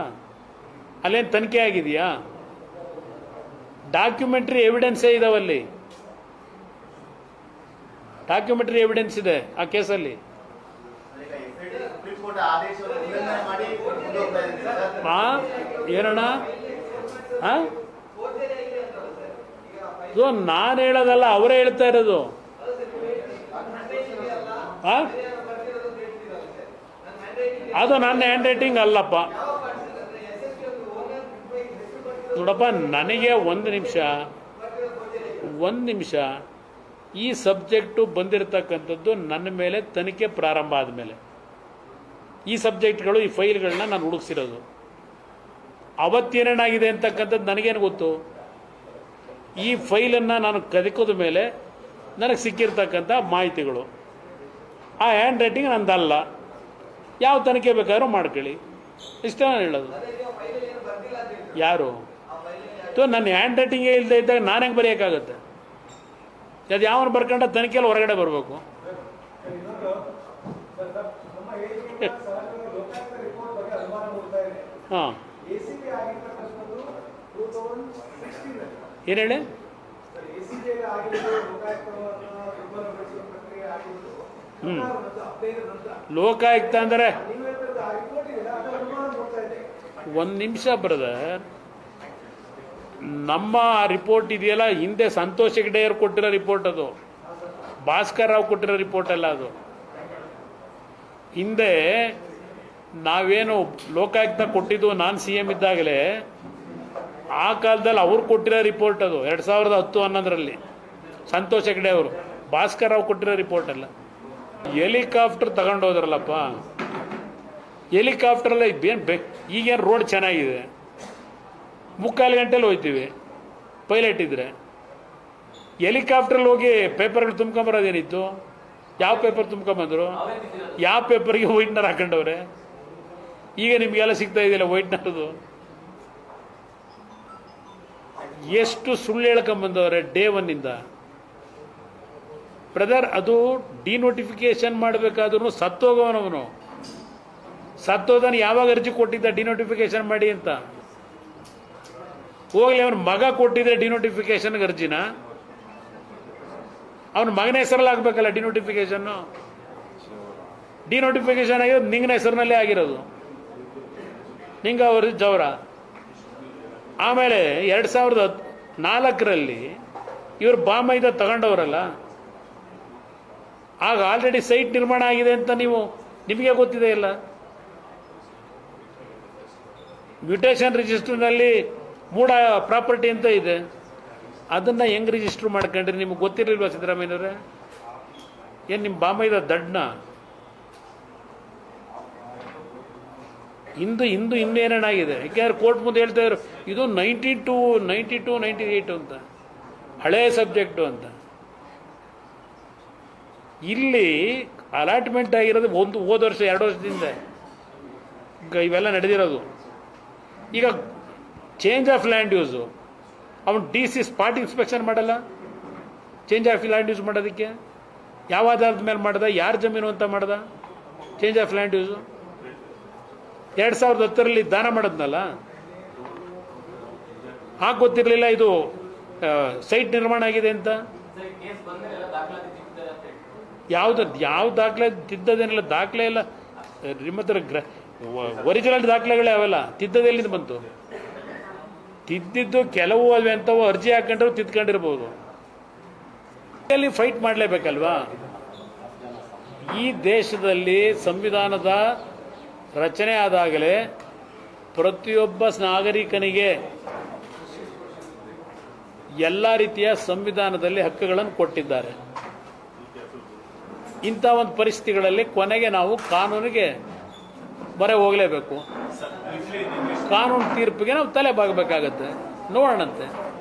ಅಲ್ಲೇನು ತನಿಖೆ ಆಗಿದೆಯಾ? ಡಾಕ್ಯುಮೆಂಟ್ರಿ ಎವಿಡೆನ್ಸೇ ಇದಾವಲ್ಲಿ, ಡಾಕ್ಯುಮೆಂಟ್ರಿ ಎವಿಡೆನ್ಸ್ ಇದೆ ಆ ಕೇಸಲ್ಲಿ. ಏನಣ್ಣ? ನಾನು ಹೇಳೋದಲ್ಲ, ಅವರೇ ಹೇಳ್ತಾ ಇರೋದು. ಅದು ನನ್ನ ಹ್ಯಾಂಡ್ ರೈಟಿಂಗ್ ಅಲ್ಲಪ್ಪ. ನೋಡಪ್ಪ, ನನಗೆ ಒಂದು ನಿಮಿಷ ಈ ಸಬ್ಜೆಕ್ಟು ಬಂದಿರತಕ್ಕಂಥದ್ದು ನನ್ನ ಮೇಲೆ ತನಿಖೆ ಪ್ರಾರಂಭ ಆದಮೇಲೆ ಈ ಸಬ್ಜೆಕ್ಟ್ಗಳು, ಈ ಫೈಲ್ಗಳನ್ನ ನಾನು ಹುಡುಕ್ಸಿರೋದು. ಅವತ್ತೇನೇನಾಗಿದೆ ಅಂತಕ್ಕಂಥದ್ದು ನನಗೇನು ಗೊತ್ತು? ಈ ಫೈಲನ್ನು ನಾನು ಕದಿಕೋದ ಮೇಲೆ ನನಗೆ ಸಿಕ್ಕಿರ್ತಕ್ಕಂಥ ಮಾಹಿತಿಗಳು. ಆ ಹ್ಯಾಂಡ್ ರೈಟಿಂಗ್ ನಂದಲ್ಲ. ಯಾವ ತನಿಖೆ ಬೇಕಾದ್ರೂ ಮಾಡ್ಕೊಳ್ಳಿ, ಇಷ್ಟೇ ನಾನು ಹೇಳೋದು. ಯಾರು ನನ್ನ ಹ್ಯಾಂಡ್ ರೈಟಿಂಗೇ ಇಲ್ಲದೆ ಇದ್ದಾಗ ನಾನು ಹೆಂಗೆ ಬರೆಯೋಕ್ಕಾಗುತ್ತೆ? ಅದು ಯಾವನು ಬರ್ಕೊಂಡ ತನಿಖೆಯಲ್ಲಿ ಹೊರಗಡೆ ಬರಬೇಕು. ಹಾಂ, ಏನು ಹೇಳಿ? ಲೋಕಾಯುಕ್ತ ಅಂದರೆ ಒಂದು ನಿಮಿಷ ಬ್ರದರ್, ನಮ್ಮ ರಿಪೋರ್ಟ್ ಇದೆಯಲ್ಲ, ಹಿಂದೆ ಸಂತೋಷ್ ಹೆಗ್ಡೆಯವರು ಕೊಟ್ಟಿರೋ ರಿಪೋರ್ಟ್, ಅದು ಭಾಸ್ಕರ್ ರಾವ್ ಕೊಟ್ಟಿರೋ ರಿಪೋರ್ಟ್ ಅಲ್ಲ. ಅದು ಹಿಂದೆ ನಾವೇನು ಲೋಕಾಯುಕ್ತ ಕೊಟ್ಟಿದ್ದು ನಾನು CM ಇದ್ದಾಗಲೇ, ಆ ಕಾಲದಲ್ಲಿ ಅವ್ರು ಕೊಟ್ಟಿರೋ ರಿಪೋರ್ಟ್ ಅದು 2010-11ರಲ್ಲಿ ಸಂತೋಷ್ ಹೆಗ್ಡೆ ಅವರು, ಭಾಸ್ಕರ್ ರಾವ್ ಕೊಟ್ಟಿರೋ ರಿಪೋರ್ಟ್ ಅಲ್ಲ. ಹೆಲಿಕಾಪ್ಟರ್ ತಗೊಂಡೋದ್ರಲ್ಲಪ್ಪ, ಹೆಲಿಕಾಪ್ಟ್ರಲ್ಲ. ಈಗೇನು ರೋಡ್ ಚೆನ್ನಾಗಿದೆ, 3/4 ಗಂಟೆಲಿ ಹೋಗ್ತೀವಿ ಪೈಲಟ್ ಇದ್ರೆ. ಹೆಲಿಕಾಪ್ಟ್ರಲ್ಲಿ ಹೋಗಿ ಪೇಪರ್ಗಳು ತುಂಬ್ಕೊಂಬರೋದೇನಿತ್ತು? ಯಾವ ಪೇಪರ್ ತುಂಬ್ಕೊಂಬಂದರು? ಯಾವ ಪೇಪರ್ಗೆ ವೈಟ್ನರ್ ಹಾಕೊಂಡವ್ರೆ? ಈಗ ನಿಮಗೆಲ್ಲ ಸಿಗ್ತಾ ಇದೆಯಲ್ಲ ವೈಟ್ನರ್ದು. ಎಷ್ಟು ಸುಳ್ಳು ಹೇಳ್ಕೊಂಬಂದವ್ರೆ ಡೇ 1ಇಂದ ಬ್ರದರ್. ಅದು ಡಿನೋಟಿಫಿಕೇಶನ್ ಮಾಡಬೇಕಾದ್ರೂ ಸತ್ತೋಗೋನವನು, ಸತ್ತೋದನು ಯಾವಾಗ ಅರ್ಜಿ ಕೊಟ್ಟಿದ್ದ ಡಿನೋಟಿಫಿಕೇಶನ್ ಮಾಡಿ ಅಂತ? ಹೋಗ್ಲಿ, ಅವನ ಮಗ ಕೊಟ್ಟಿದ್ರೆ ಡಿನೋಟಿಫಿಕೇಶನ್ಗೆ ಅರ್ಜಿನ, ಅವನ ಮಗನ ಹೆಸರಲ್ಲಿ ಆಗ್ಬೇಕಲ್ಲ ಡಿನೋಟಿಫಿಕೇಶನ್ನು. ಡಿನೋಟಿಫಿಕೇಶನ್ ಆಗಿರೋದು ನಿಂಗನ ಹೆಸರಿನಲ್ಲೇ ಆಗಿರೋದು, ನಿಂಗ ಅವ್ರ ಜವರ. ಆಮೇಲೆ 2004ರಲ್ಲಿ ಇವರು ಬಾಮೈದ ತಗೊಂಡವರಲ್ಲ, ಆಗ ಆಲ್ರೆಡಿ ಸೈಟ್ ನಿರ್ಮಾಣ ಆಗಿದೆ ಅಂತ ನಿಮಗೆ ಗೊತ್ತಿದೆ ಇಲ್ಲ? ಮ್ಯೂಟೇಷನ್ ರಿಜಿಸ್ಟರ್ನಲ್ಲಿ ಮೂಡ ಪ್ರಾಪರ್ಟಿ ಅಂತ ಇದೆ, ಅದನ್ನು ಹೆಂಗೆ ರಿಜಿಸ್ಟರ್ ಮಾಡ್ಕೊಂಡ್ರಿ? ನಿಮಗೆ ಗೊತ್ತಿರಲಿಲ್ವಾ ಸಿದ್ದರಾಮಯ್ಯನವರೇ? ಏನು ನಿಮ್ಮ ಬಾಮೈದ ದಡ್ನ? ಇಂದು ಇನ್ನೇನೇನಾಗಿದೆ? ಯಾಕೆಂದ್ರೆ ಕೋರ್ಟ್ ಮುಂದೆ ಹೇಳ್ತಾ ಇದ್ರು ಇದು 92, 98 ಅಂತ, ಹಳೇ ಸಬ್ಜೆಕ್ಟು ಅಂತ. ಇಲ್ಲಿ ಅಲಾಟ್ಮೆಂಟ್ ಆಗಿರೋದು ಹೋದ ವರ್ಷ 2 ವರ್ಷದಿಂದ ಇವೆಲ್ಲ ನಡೆದಿರೋದು. ಈಗ ಚೇಂಜ್ ಆಫ್ ಲ್ಯಾಂಡ್ ಯೂಸು, ಅವನು DC ಸ್ಪಾಟ್ ಇನ್ಸ್ಪೆಕ್ಷನ್ ಮಾಡಲ್ಲ. ಚೇಂಜ್ ಆಫ್ ಲ್ಯಾಂಡ್ ಯೂಸ್ ಮಾಡೋದಕ್ಕೆ ಯಾವ ಆಧಾರದ ಮೇಲೆ ಮಾಡ್ದ? ಯಾರ ಜಮೀನು ಅಂತ ಮಾಡ್ದ ಚೇಂಜ್ ಆಫ್ ಲ್ಯಾಂಡ್ ಯೂಸು? 2010ರಲ್ಲಿ ದಾನ ಮಾಡಿದ್ನಲ್ಲ, ಆಗ ಗೊತ್ತಿರಲಿಲ್ಲ ಇದು ಸೈಟ್ ನಿರ್ಮಾಣ ಆಗಿದೆ ಅಂತ. ಯಾವ ದಾಖಲೆ ತಿದ್ದದೇನಿಲ್ಲ, ದಾಖಲೆ ಎಲ್ಲ ನಿಮ್ಮ ಹತ್ರ ಒರಿಜಿನಲ್ ದಾಖಲೆಗಳೇ ಅವೆಲ್ಲ, ತಿದ್ದದೆಲ್ಲಿಂದ ಬಂತು? ತಿದ್ದಿದ್ದು ಕೆಲವು ಅವೆ ಅಂತವು ಅರ್ಜಿ ಹಾಕೊಂಡ್ರು ತಿದ್ಕೊಂಡಿರ್ಬೋದು. ಇಲ್ಲಿ ಫೈಟ್ ಮಾಡಲೇಬೇಕಲ್ವಾ? ಈ ದೇಶದಲ್ಲಿ ಸಂವಿಧಾನದ ರಚನೆ ಆದಾಗಲೇ ಪ್ರತಿಯೊಬ್ಬ ನಾಗರಿಕನಿಗೆ ಎಲ್ಲ ರೀತಿಯ ಸಂವಿಧಾನದಲ್ಲಿ ಹಕ್ಕುಗಳನ್ನು ಕೊಟ್ಟಿದ್ದಾರೆ. ಇಂಥ ಒಂದು ಪರಿಸ್ಥಿತಿಗಳಲ್ಲಿ ಕೊನೆಗೆ ನಾವು ಕಾನೂನಿಗೆ ಮೊರೆ ಹೋಗಲೇಬೇಕು. ಕಾನೂನು ತೀರ್ಪಿಗೆ ನಾವು ತಲೆ ಬಾಗಬೇಕಾಗತ್ತೆ. ನೋಡೋಣಂತೆ.